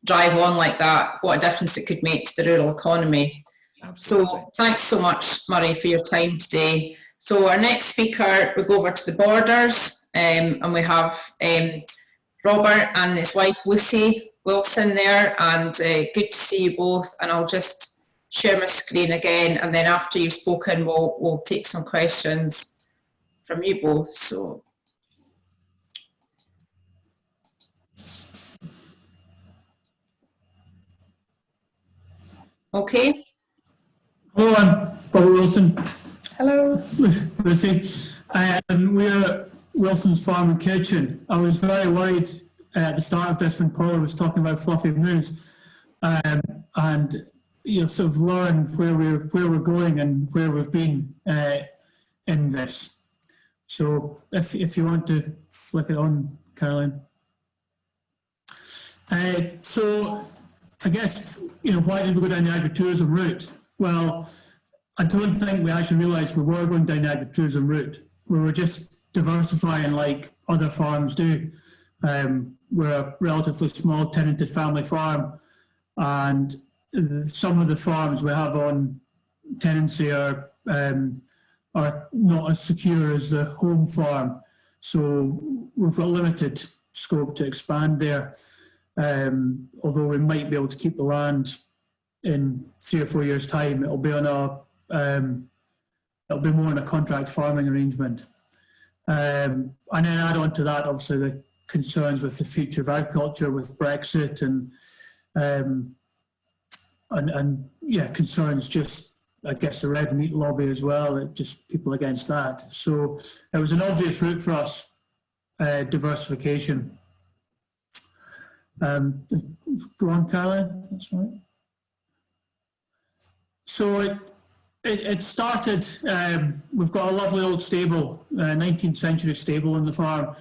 drive on like that, what a difference it could make to the rural economy. Absolutely. So thanks so much, Murray, for your time today. So our next speaker, we go over to the Borders, and we have Robert and his wife Lucy Wilson there, and good to see you both. And I'll just share my screen again, and then after you've spoken, we'll take some questions from you both. So. Okay. Hello, I'm Robert Wilson. Hello. Lucy. We're Wilson's Farm and Kitchen. I was very worried at the start of this when Paula was talking about Fluffy Moos, and you know, sort of learn where we're going and where we've been in this. So if you want to flick it on, Caroline. So I guess, you know, why did we go down the agritourism route? Well, I don't think we actually realised we were going down the agritourism route. We were just diversifying like other farms do. We're a relatively small tenanted family farm, and some of the farms we have on tenancy are not as secure as the home farm. So we've got limited scope to expand there. Although we might be able to keep the land in 3 or 4 years' time, it'll be more on a contract farming arrangement. And then add on to that, obviously, the concerns with the future of agriculture, with Brexit, and yeah, concerns just, I guess, the red meat lobby as well, just people against that. So it was an obvious route for us, diversification. Go on, Caroline, that's right. So it started, we've got a lovely old stable, 19th century stable on the farm,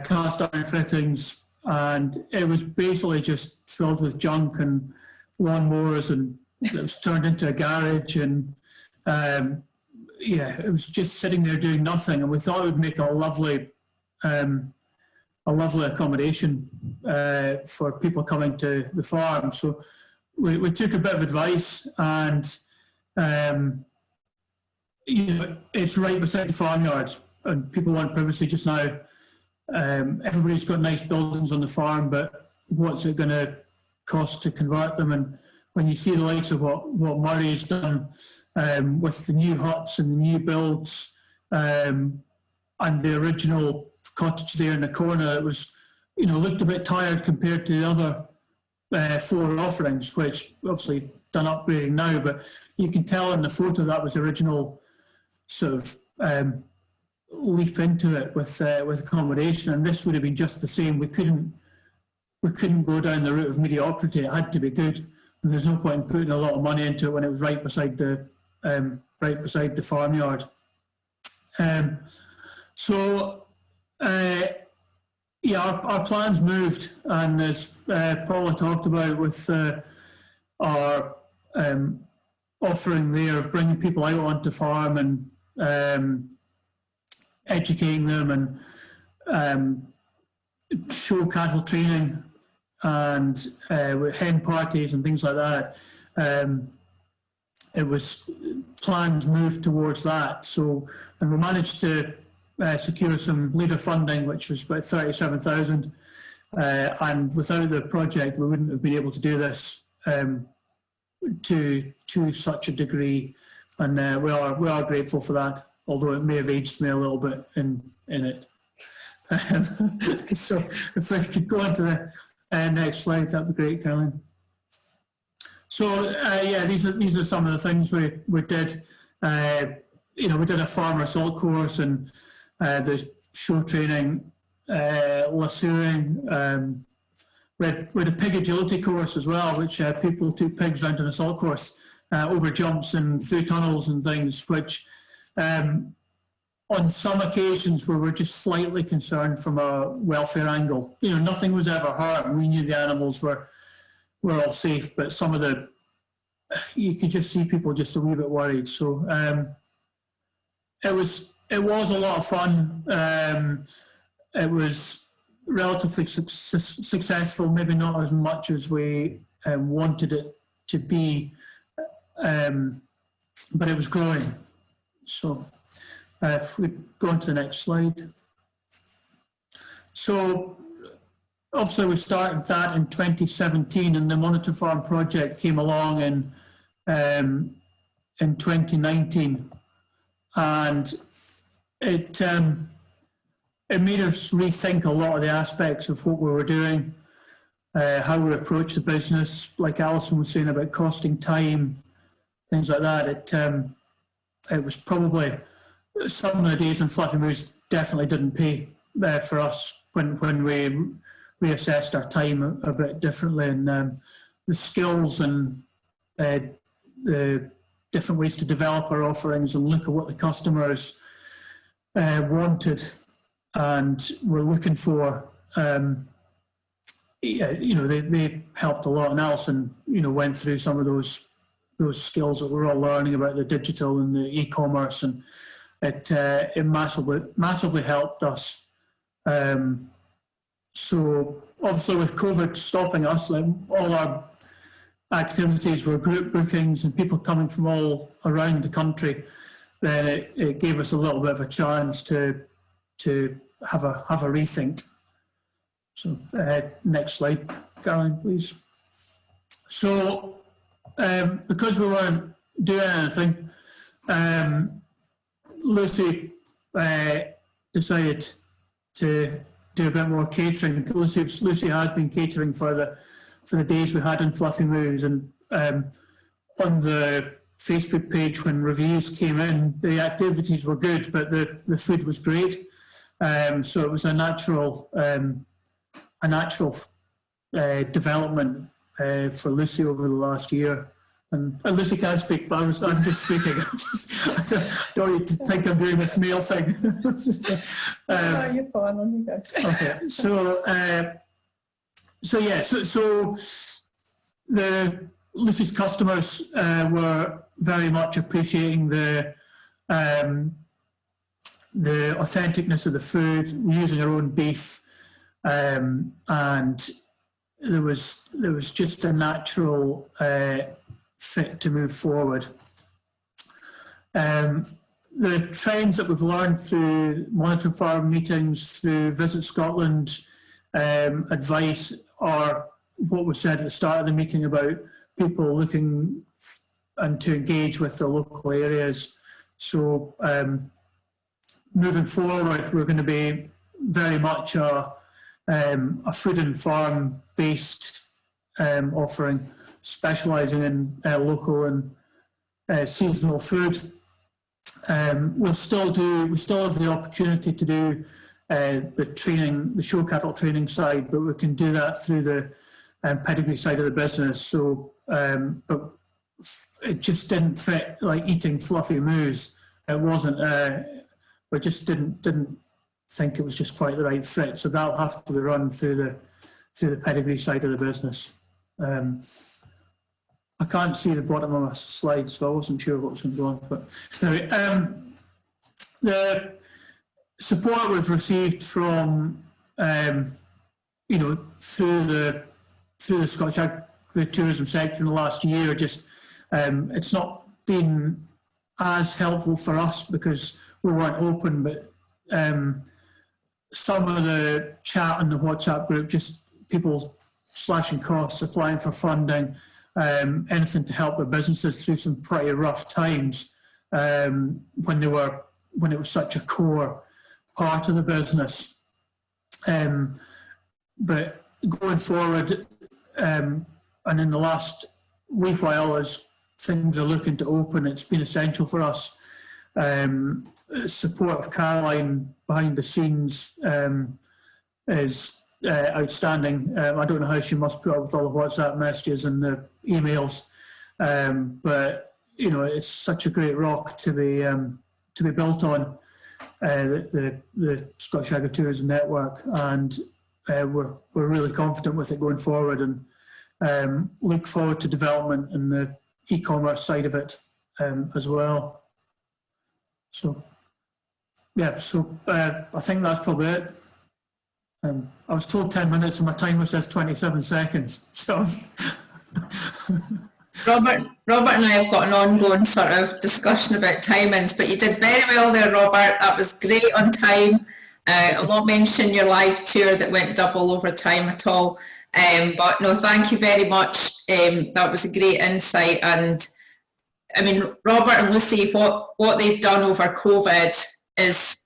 cast iron fittings, and it was basically just filled with junk and lawnmowers, and it was turned into a garage, and yeah, it was just sitting there doing nothing, and we thought it would make a lovely accommodation for people coming to the farm. So we took a bit of advice, and you know, it's right beside the farmyard, and people want privacy just now. Everybody's got nice buildings on the farm, but what's it going to cost to convert them. And when you see the likes of what Murray's done with the new huts and the new builds and the original cottage there in the corner, it was, looked a bit tired compared to the other 4 offerings, which obviously done upgrading now, but you can tell in the photo that was the original sort of leap into it with accommodation, and this would have been just the same. We couldn't go down the route of mediocrity. It had to be good, and there's no point in putting a lot of money into it when it was right beside the farmyard. Our plans moved, and as Paula talked about with our offering there of bringing people out onto farm and educating them and show cattle training and with hen parties and things like that. It was plans moved towards that. So, and we managed to secure some leader funding, which was about 37,000. And without the project, we wouldn't have been able to do this to such a degree. And we are grateful for that, although it may have aged me a little bit in it. So if we could go on to the next slide, that'd be great, Caroline. So these are some of the things we did. We did a farmer assault course and the show training, lassoing. We had a pig agility course as well, which people took pigs around an assault course over jumps and through tunnels and things, which on some occasions we were just slightly concerned from a welfare angle. Nothing was ever hurt, and we knew the animals were all safe, but some of you could just see people just a wee bit worried. So it was a lot of fun. It was relatively successful, maybe not as much as we wanted it to be, but it was growing. So if we go on to the next slide. So obviously we started that in 2017, and the Monitor Farm project came along in 2019, and it made us rethink a lot of the aspects of what we were doing, how we approach the business. Like Alison was saying about costing time, things like that. It was probably some of the days in Fluffy Moos definitely didn't pay for us when we reassessed our time a bit differently, and the skills and the different ways to develop our offerings and look at what the customers wanted and were looking for. They helped a lot, and Alison, went through some of those skills that we're all learning about the digital and the e-commerce, and it massively helped us. So obviously with COVID stopping us, all our activities were group bookings and people coming from all around the country, then it gave us a little bit of a chance to have a rethink. So next slide, Caroline, please. So because we weren't doing anything, Lucy decided to do a bit more catering. Lucy has been catering for the days we had in Fluffy Moos, and on the Facebook page when reviews came in, the activities were good, but the food was great. So it was a natural development for Lucy over the last year. And Lucy can't speak, but I'm just speaking. I don't need to think I'm doing this male thing. No, you're fine. Let me go. Okay, so the Lucy's customers were very much appreciating the authenticness of the food, using our own beef, and there was just a natural fit to move forward. The trends that we've learned through Monitor Farm meetings, through Visit Scotland advice, are what was said at the start of the meeting about people looking and to engage with the local areas. So moving forward, we're going to be very much a food and farm based offering, specialising in local and seasonal food. We still have the opportunity to do the training, the show cattle training side, but we can do that through the pedigree side of the business. So, but it just didn't fit, like eating Fluffy Moos. It wasn't. We just didn't think it was just quite the right fit. So that'll have to be run through the pedigree side of the business. I can't see the bottom of my slide, so I wasn't sure what was going to go on. But anyway, the support we've received from, through the Scottish Agritourism sector in the last year, just it's not been as helpful for us because we weren't open, but some of the chat in the WhatsApp group, just people slashing costs, applying for funding, anything to help their businesses through some pretty rough times when it was such a core part of the business. But going forward, and in the last wee while, as things are looking to open, it's been essential for us. Support of Caroline behind the scenes is outstanding. I don't know how she must put up with all the WhatsApp messages and the emails, but it's such a great rock to be built on, the Scottish Agritourism network, and we're really confident with it going forward, and look forward to development in the e-commerce side of it as well. So yeah, I think that's probably it. I was told 10 minutes and my timer says 27 seconds. So Robert and I have got an ongoing sort of discussion about timings, but you did very well there, Robert. That was great on time. I'll not mention your live tour that went double over time at all. But no, thank you very much. That was a great insight. And I mean, Robert and Lucy, what they've done over COVID is,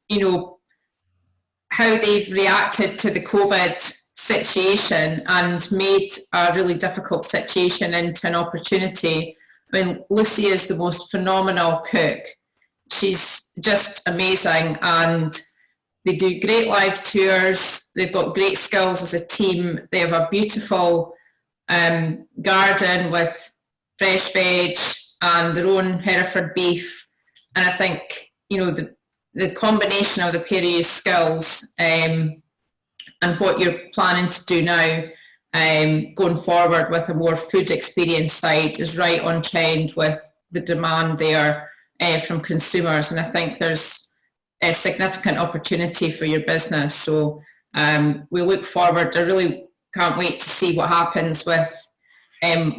how they've reacted to the COVID situation and made a really difficult situation into an opportunity. I mean, Lucy is the most phenomenal cook. She's just amazing, and they do great live tours. They've got great skills as a team. They have a beautiful garden with fresh veg and their own Hereford beef. And I think, the combination of the pair of you skills and what you're planning to do now, going forward with a more food experience side, is right on trend with the demand there from consumers. And I think there's a significant opportunity for your business. So we look forward. I really can't wait to see what happens with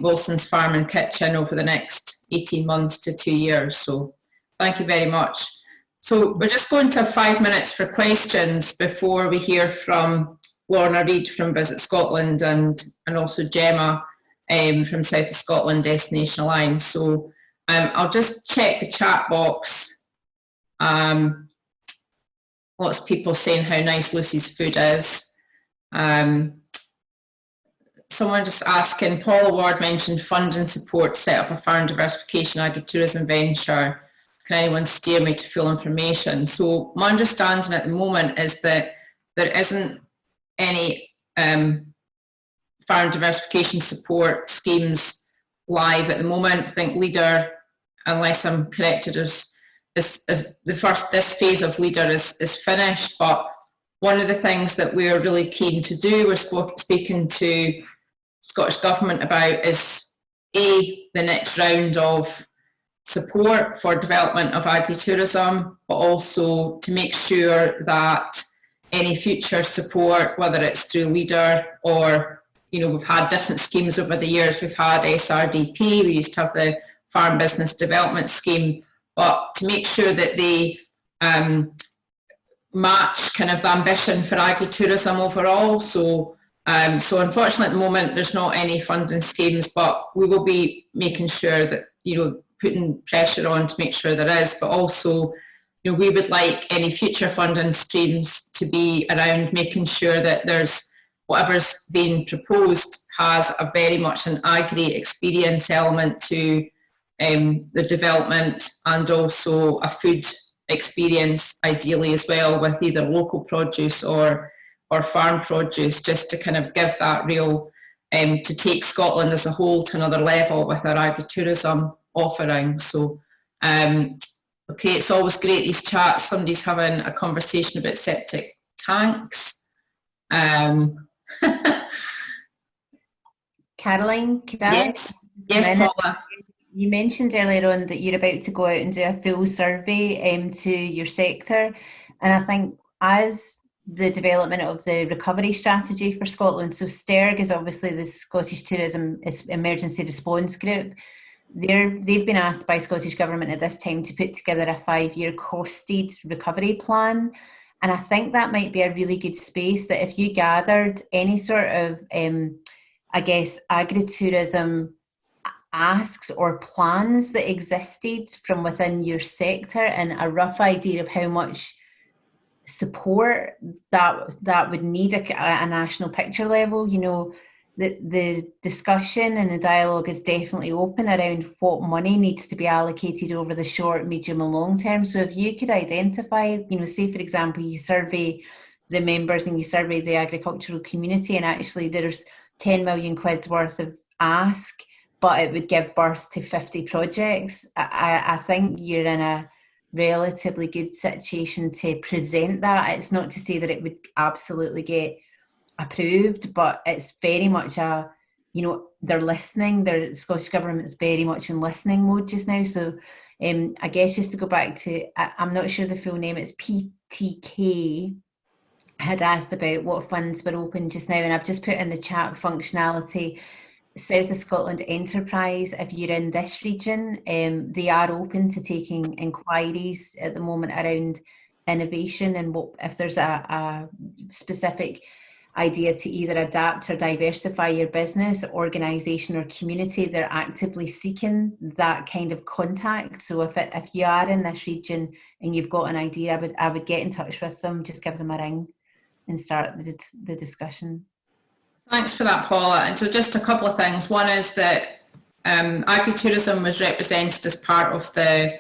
Wilson's Farm and Kitchen over the next 18 months to 2 years. So thank you very much. So we're just going to have 5 minutes for questions before we hear from Lorna Reid from Visit Scotland and also Gemma from South of Scotland Destination Alliance. So I'll just check the chat box. Lots of people saying how nice Lucy's food is. Someone just asking, Paula Ward mentioned fund and support, set up a farm diversification agritourism venture. Can anyone steer me to full information? So my understanding at the moment is that there isn't any farm diversification support schemes live at the moment. I think Leader, unless I'm corrected, is this phase of Leader is finished. But one of the things that we're really keen to do, we're speaking to Scottish Government about, is the next round of support for development of agritourism, but also to make sure that any future support, whether it's through Leader or, we've had different schemes over the years. We've had SRDP, we used to have the Farm Business Development Scheme, but to make sure that they match kind of the ambition for agritourism overall. So So unfortunately at the moment there's not any funding schemes, but we will be making sure that, putting pressure on to make sure there is, but also we would like any future funding streams to be around making sure that there's whatever's being proposed has a very much an agri experience element to the development, and also a food experience ideally as well, with either local produce or farm produce, just to kind of give that real, to take Scotland as a whole to another level with our agritourism offering. So okay, it's always great, these chats. Somebody's having a conversation about septic tanks. Caroline, could I? Yes, Paula. You mentioned earlier on that you're about to go out and do a full survey to your sector, and I think as the development of the recovery strategy for Scotland, so STERG is obviously the Scottish Tourism Emergency Response Group. They've been asked by Scottish Government at this time to put together a 5-year costed recovery plan. And I think that might be a really good space, that if you gathered any sort of, I guess, agritourism asks or plans that existed from within your sector, and a rough idea of how much support that would need at a national picture level, the discussion and the dialogue is definitely open around what money needs to be allocated over the short, medium and long term. So if you could identify, say for example, you survey the members and you survey the agricultural community, and actually there's 10 million quid worth of ask, but it would give birth to 50 projects, I think you're in a relatively good situation to present that. It's not to say that it would absolutely get approved, but it's very much they're listening. The Scottish Government is very much in listening mode just now. So I guess just to go back to, I'm not sure the full name, it's PTK, had asked about what funds were open just now, and I've just put in the chat functionality. South of Scotland Enterprise, if you're in this region, they are open to taking inquiries at the moment around innovation, and what if there's a specific idea to either adapt or diversify your business, organisation or community, they're actively seeking that kind of contact. So if you are in this region and you've got an idea, I would get in touch with them, just give them a ring and start the discussion. Thanks for that, Paula. And so just a couple of things. One is that Agri-Tourism was represented as part of the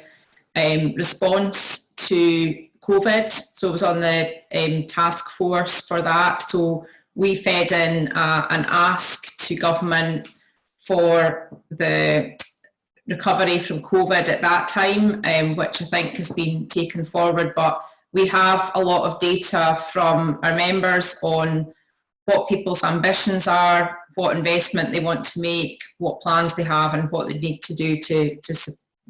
response to COVID. So it was on the task force for that. So we fed in an ask to government for the recovery from COVID at that time, which I think has been taken forward. But we have a lot of data from our members on what people's ambitions are, what investment they want to make, what plans they have, and what they need to do to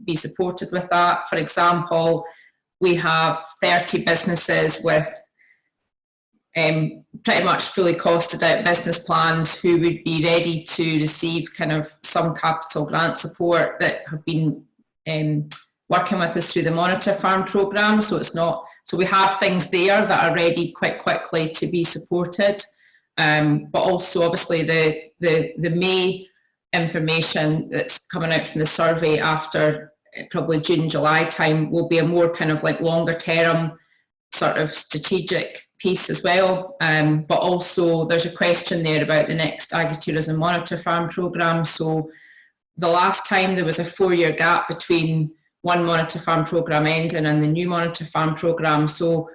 be supported with that. For example, we have 30 businesses with pretty much fully costed out business plans who would be ready to receive kind of some capital grant support that have been working with us through the Monitor Farm programme. So we have things there that are ready quite quickly to be supported. But also obviously the May information that's coming out from the survey after probably June, July time will be a more kind of like longer term sort of strategic piece as well. But also there's a question there about the next Agri-Tourism Monitor Farm programme. So the last time there was a 4-year gap between one Monitor Farm programme ending and the new Monitor Farm programme. So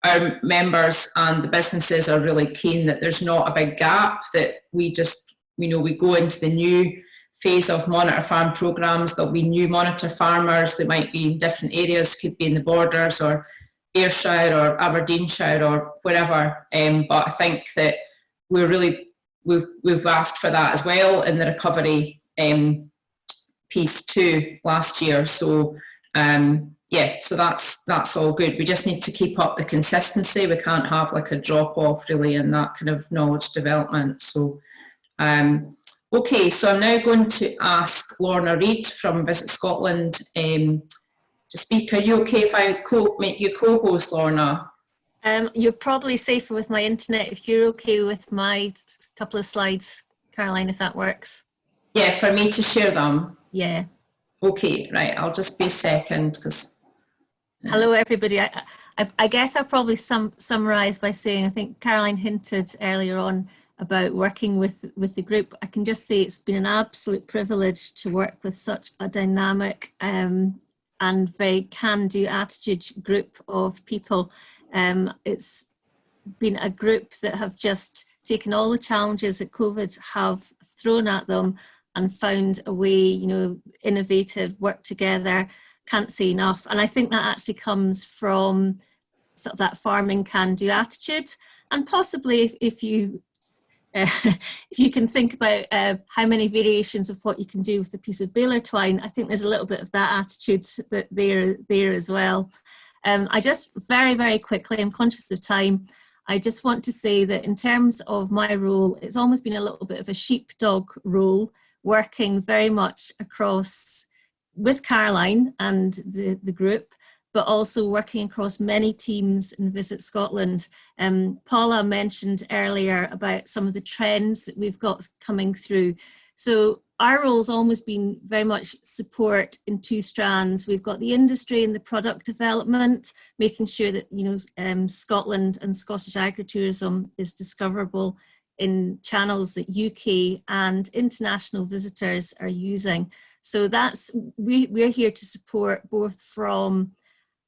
our members and the businesses are really keen that there's not a big gap, that we go into the new phase of Monitor Farm programmes. There'll be new Monitor Farmers that might be in different areas, could be in the Borders or Ayrshire or Aberdeenshire or wherever. But I think that we've asked for that as well in the recovery piece too last year. So yeah, so that's all good. We just need to keep up the consistency. We can't have like a drop off really in that kind of knowledge development. So okay, so I'm now going to ask Lorna Reid from Visit Scotland to speak. Are you okay if I make you co-host, Lorna? You're probably safer with my internet if you're okay with my couple of slides, Caroline, if that works. Yeah, for me to share them. Yeah. Okay, right, I'll just be a second because. Hello, everybody. I guess I'll probably summarise by saying I think Caroline hinted earlier on about working with the group. I can just say it's been an absolute privilege to work with such a dynamic and very can-do attitude group of people. It's been a group that have just taken all the challenges that COVID have thrown at them and found a way, you know, innovative, work together. Can't say enough. And I think that actually comes from sort of that farming can-do attitude. And possibly if you if you can think about how many variations of what you can do with a piece of baler twine, I think there's a little bit of that attitude that there as well. I just very quickly, I'm conscious of time, I just want to say that in terms of my role, it's almost been a little bit of a sheepdog role, working very much across with Caroline and the group, but also working across many teams in Visit Scotland. Paula mentioned earlier about some of the trends that we've got coming through. So our role's almost been very much support in two strands. We've got the industry and the product development, making sure that, you know, Scotland and Scottish Agritourism is discoverable in channels that UK and international visitors are using. So that's, we're here to support both from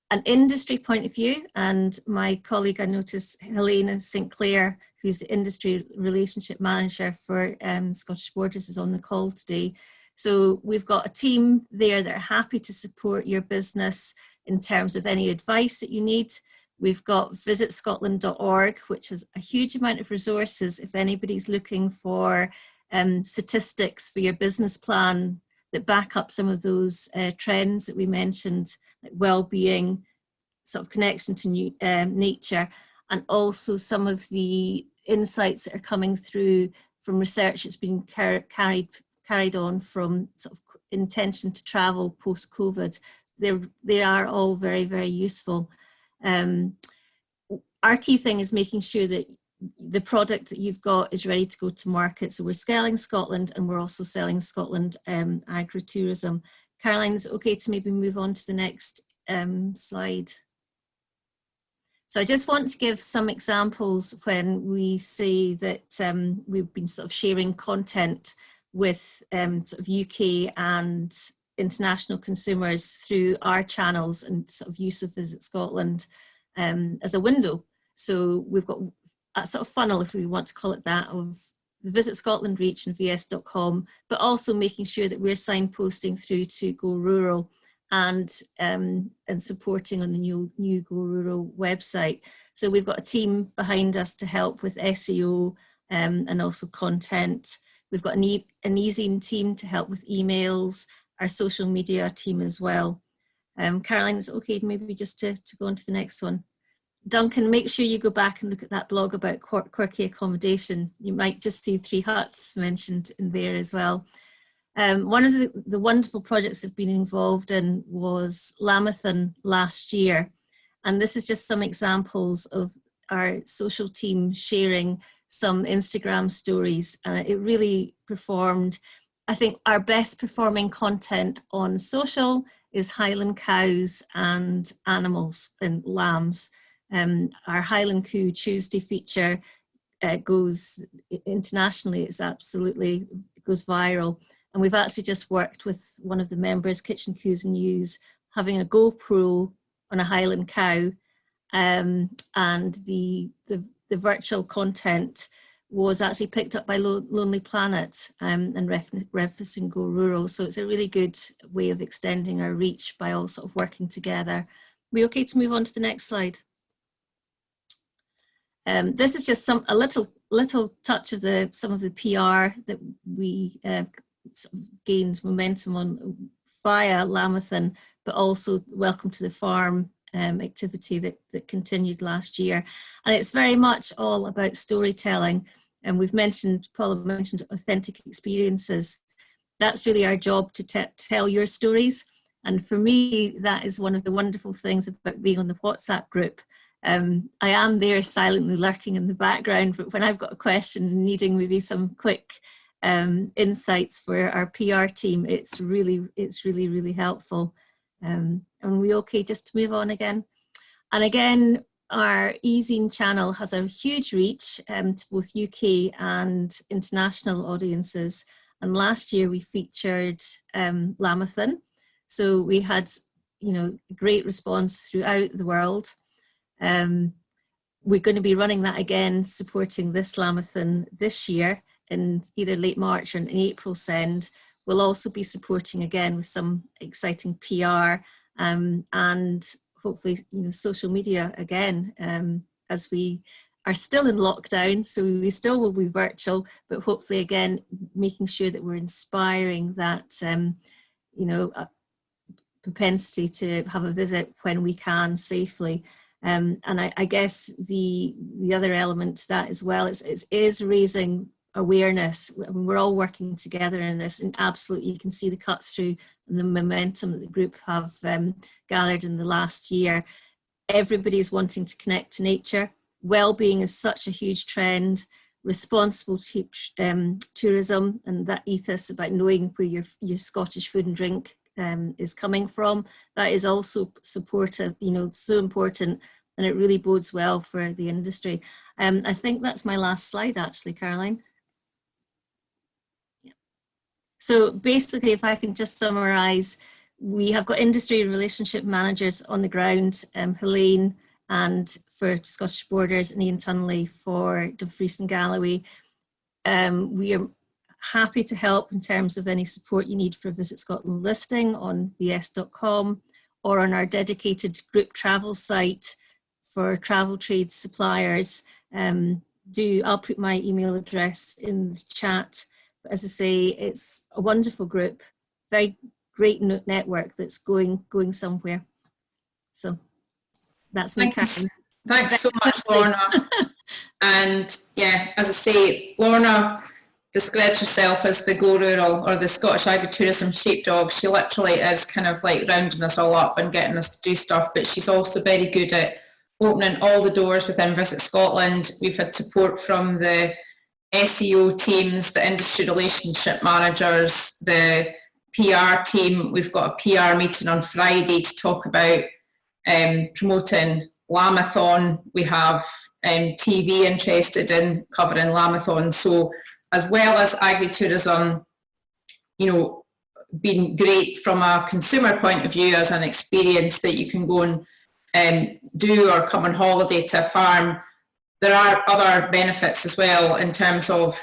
an industry point of view, and my colleague, I noticed, Helena St. Clair, who's the industry relationship manager for Scottish Borders, is on the call today. So we've got a team there that are happy to support your business in terms of any advice that you need. We've got visitscotland.org, which has a huge amount of resources if anybody's looking for statistics for your business plan that back up some of those trends that we mentioned, like well-being, sort of connection to nature, and also some of the insights that are coming through from research that's been carried on from sort of intention to travel post-COVID. They are all very useful. Our key thing is making sure that the product that you've got is ready to go to market. So we're scaling Scotland, and we're also selling Scotland Agri-Tourism. Caroline, is it okay to maybe move on to the next slide? So I just want to give some examples when we say that we've been sort of sharing content with sort of UK and international consumers through our channels and sort of use of Visit Scotland as a window. So we've got a sort of funnel, if we want to call it that, of the Visit Scotland reach and vs.com, but also making sure that we're signposting through to Go Rural and supporting on the new Go Rural website. So we've got a team behind us to help with SEO and also content. We've got an e-zine team to help with emails, our social media team as well. Caroline, is it okay maybe just to go on to the next one? Duncan, make sure you go back and look at that blog about quirky accommodation. You might just see 3 huts mentioned in there as well. One of the wonderful projects I've been involved in was Lamathon last year. And this is just some examples of our social team sharing some Instagram stories. And it really performed. I think our best performing content on social is Highland cows and animals and lambs. Our Highland Coo Tuesday feature goes internationally, it goes viral. And we've actually just worked with one of the members, Kitchen Coos and News, having a GoPro on a Highland cow, and the virtual content was actually picked up by Lonely Planet and referencing Go Rural. So it's a really good way of extending our reach by all sort of working together. Are we okay to move on to the next slide? This is just a little touch of some of the PR that we sort of gained momentum on via Lamathon, but also Welcome to the Farm activity that continued last year. And it's very much all about storytelling. And Paula mentioned authentic experiences. That's really our job, to tell your stories. And for me, that is one of the wonderful things about being on the WhatsApp group, I am there silently lurking in the background, but when I've got a question and needing maybe some quick insights for our PR team, it's really helpful. Are we okay just to move on again? And again, our eZine channel has a huge reach to both UK and international audiences. And last year we featured Lamathon. So we had, you know, great response throughout the world. We're going to be running that again, supporting this Lamathon this year in either late March or in April send. We'll also be supporting again with some exciting PR and hopefully, you know, social media again, as we are still in lockdown, so we still will be virtual, but hopefully again, making sure that we're inspiring that, you know, propensity to have a visit when we can safely. And I guess the other element to that as well is raising awareness. I mean, we're all working together in this, and absolutely you can see the cut through and the momentum that the group have gathered in the last year. Everybody's wanting to connect to nature. Well-being is such a huge trend. Responsible tourism and that ethos about knowing where your Scottish food and drink is coming from, that is also supportive, you know, so important, and it really bodes well for the industry. I think that's my last slide actually, Caroline. Yeah. So basically, if I can just summarise, we have got industry relationship managers on the ground, Helene and for Scottish Borders and Ian Tunnelly for Dumfries and Galloway. We are happy to help in terms of any support you need for a Visit Scotland listing on vs.com or on our dedicated group travel site for travel trade suppliers. I'll put my email address in the chat. But as I say, it's a wonderful group, very great network that's going somewhere. So that's my Karen. Thanks so much, Lorna. And yeah, as I say, Lorna describes herself as the Go Rural or the Scottish Agritourism sheepdog. She literally is kind of like rounding us all up and getting us to do stuff, but she's also very good at opening all the doors within Visit Scotland. We've had support from the SEO teams, the industry relationship managers, the PR team. We've got a PR meeting on Friday to talk about promoting Lamathon. We have TV interested in covering Lamathon. So as well as Agri-Tourism, you know, being great from a consumer point of view as an experience that you can go and do or come on holiday to a farm, there are other benefits as well in terms of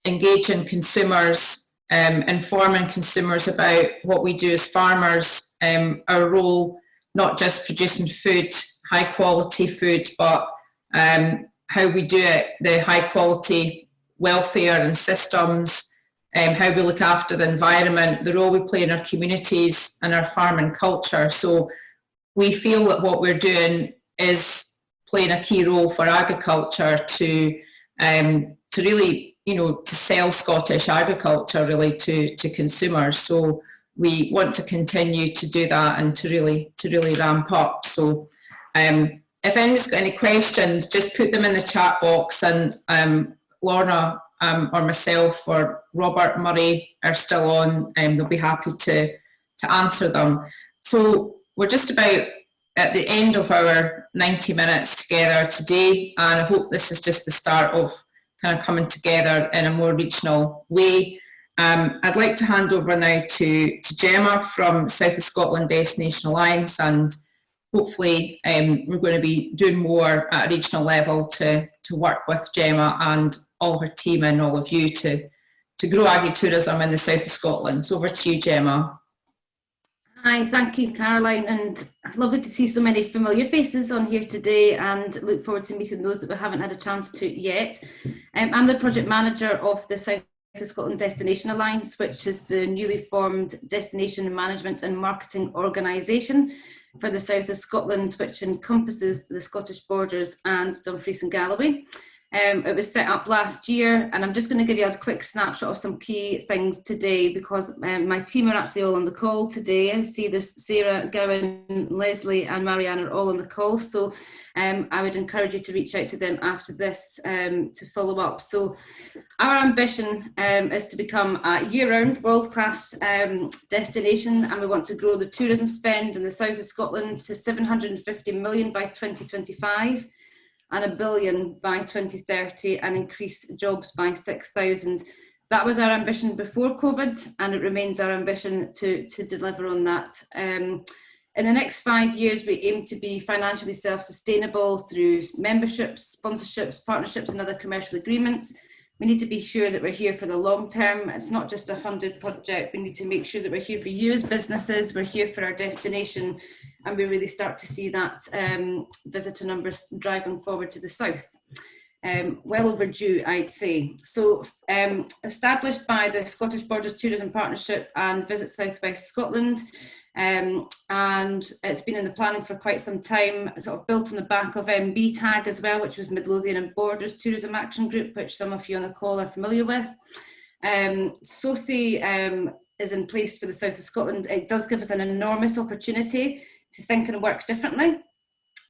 engaging consumers, informing consumers about what we do as farmers, our role, not just producing food, high quality food, but how we do it, the high quality welfare and systems, how we look after the environment, the role we play in our communities and our farming culture. So we feel that what we're doing is playing a key role for agriculture to really, you know, to sell Scottish agriculture really to consumers. So we want to continue to do that and to really ramp up. So if anyone's got any questions, just put them in the chat box, and Lorna or myself or Robert Murray are still on, and they'll be happy to answer them. So we're just about at the end of our 90 minutes together today, and I hope this is just the start of kind of coming together in a more regional way. I'd like to hand over now to Gemma from South of Scotland Destination Alliance, and hopefully we're going to be doing more at a regional level to work with Gemma and all her team and all of you to grow agri-tourism in the south of Scotland. So over to you, Gemma. Hi, thank you, Caroline, and lovely to see so many familiar faces on here today, and look forward to meeting those that we haven't had a chance to yet. I'm the project manager of the South of Scotland Destination Alliance, which is the newly formed destination management and marketing organisation for the south of Scotland, which encompasses the Scottish Borders and Dumfries and Galloway. It was set up last year, and I'm just going to give you a quick snapshot of some key things today, because my team are actually all on the call today. I see there's Sarah, Gowan, Leslie and Marianne are all on the call, so I would encourage you to reach out to them after this to follow up. So our ambition is to become a year-round world-class destination, and we want to grow the tourism spend in the south of Scotland to 750 million by 2025 and $1 billion by 2030, and increase jobs by 6,000. That was our ambition before COVID, and it remains our ambition to deliver on that. In the next 5 years, we aim to be financially self-sustainable through memberships, sponsorships, partnerships and other commercial agreements. We need to be sure that we're here for the long term. It's not just a funded project. We need to make sure that we're here for you as businesses, we're here for our destination, and we really start to see that visitor numbers driving forward to the south. Well overdue, I'd say. So established by the Scottish Borders Tourism Partnership and Visit South West Scotland, and it's been in the planning for quite some time, sort of built on the back of MB Tag as well, which was Midlothian and Borders Tourism Action Group, which some of you on the call are familiar with. SOCI is in place for the south of Scotland. It does give us an enormous opportunity to think and work differently.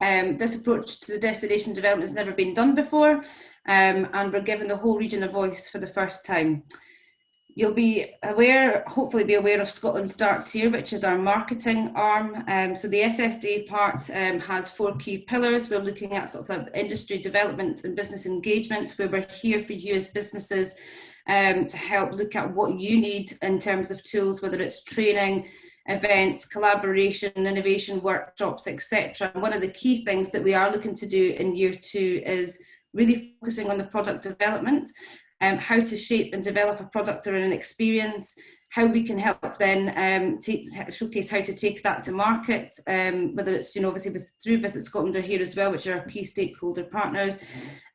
This approach to the destination development has never been done before, and we're giving the whole region a voice for the first time. You'll be aware, hopefully be aware of Scotland Starts Here, which is our marketing arm. So the SSD part has 4 key pillars. We're looking at sort of industry development and business engagement, where we're here for you as businesses to help look at what you need in terms of tools, whether it's training, events, collaboration, innovation, workshops, etc. One of the key things that we are looking to do in year 2 is really focusing on the product development, how to shape and develop a product or an experience, how we can help then showcase how to take that to market, whether it's, obviously through Visit Scotland are here as well, which are our key stakeholder partners,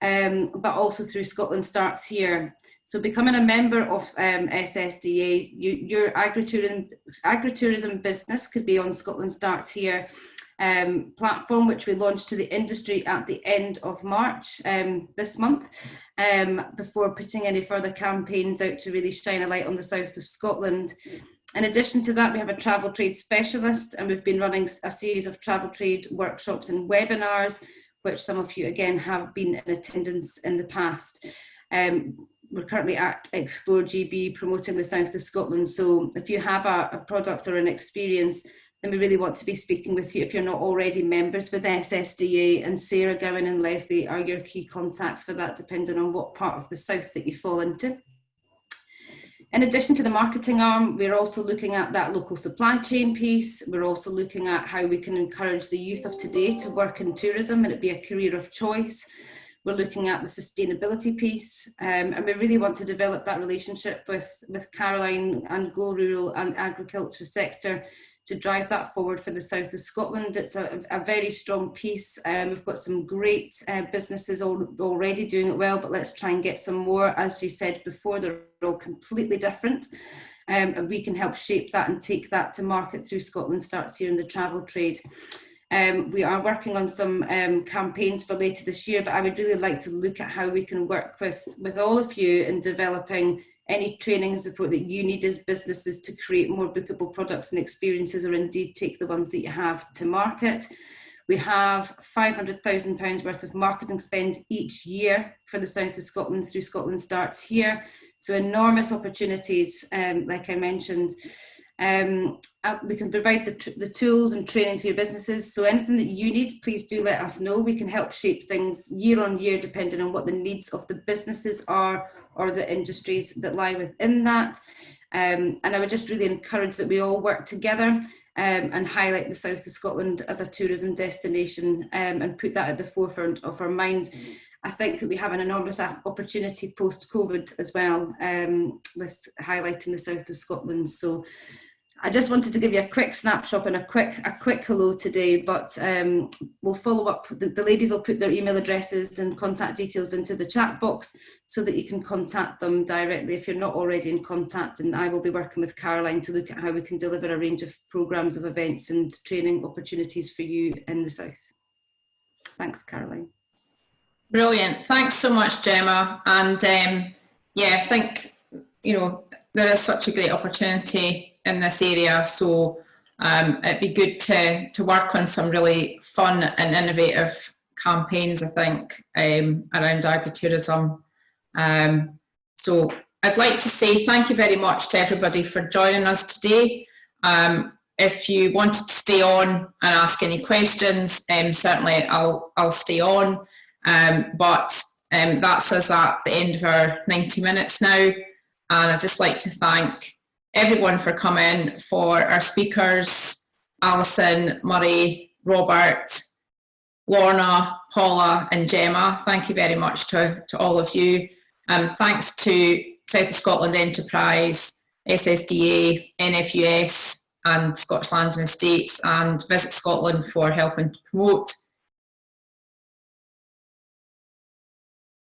but also through Scotland Starts Here. So becoming a member of SSDA, your agritourism business could be on Scotland Starts Here platform, which we launched to the industry at the end of March this month, before putting any further campaigns out to really shine a light on the south of Scotland. In addition to that, we have a travel trade specialist, and we've been running a series of travel trade workshops and webinars, which some of you again have been in attendance in the past. We're currently at Explore GB promoting the south of Scotland, so if you have a product or an experience, then we really want to be speaking with you if you're not already members with SSDA, and Sarah, Gowan and Leslie are your key contacts for that, depending on what part of the south that you fall into. In addition to the marketing arm, we're also looking at that local supply chain piece. We're also looking at how we can encourage the youth of today to work in tourism and it be a career of choice. We're looking at the sustainability piece, and we really want to develop that relationship with Caroline and Go Rural and agriculture sector to drive that forward for the south of Scotland. It's a very strong piece. We've got some great businesses already doing it well, but let's try and get some more. As you said before, they're all completely different, and we can help shape that and take that to market through Scotland Starts Here in the travel trade. We are working on some campaigns for later this year, but I would really like to look at how we can work with all of you in developing any training and support that you need as businesses to create more bookable products and experiences, or indeed take the ones that you have to market. We have £500,000 worth of marketing spend each year for the south of Scotland through Scotland Starts Here. So enormous opportunities, like I mentioned. We can provide the tools and training to your businesses. So anything that you need, please do let us know. We can help shape things year on year, depending on what the needs of the businesses are or the industries that lie within that. And I would just really encourage that we all work together and highlight the south of Scotland as a tourism destination, and put that at the forefront of our minds. I think that we have an enormous opportunity post-COVID as well, with highlighting the south of Scotland. So I just wanted to give you a quick snapshot and a quick hello today, but we'll follow up. The ladies will put their email addresses and contact details into the chat box so that you can contact them directly if you're not already in contact, and I will be working with Caroline to look at how we can deliver a range of programmes of events and training opportunities for you in the south. Thanks, Caroline. Brilliant. Thanks so much, Gemma. And yeah, I think, you know, there is such a great opportunity in this area. So it'd be good to work on some really fun and innovative campaigns, I think, around agritourism. So I'd like to say thank you very much to everybody for joining us today. If you wanted to stay on and ask any questions, certainly I'll stay on. But that's us at the end of our 90 minutes now. And I'd just like to thank everyone for coming, for our speakers, Alison, Murray, Robert, Lorna, Paula and Gemma. Thank you very much to all of you. Thanks to South of Scotland Enterprise, SSDA, NFUS and Scottish Land and Estates and Visit Scotland for helping to promote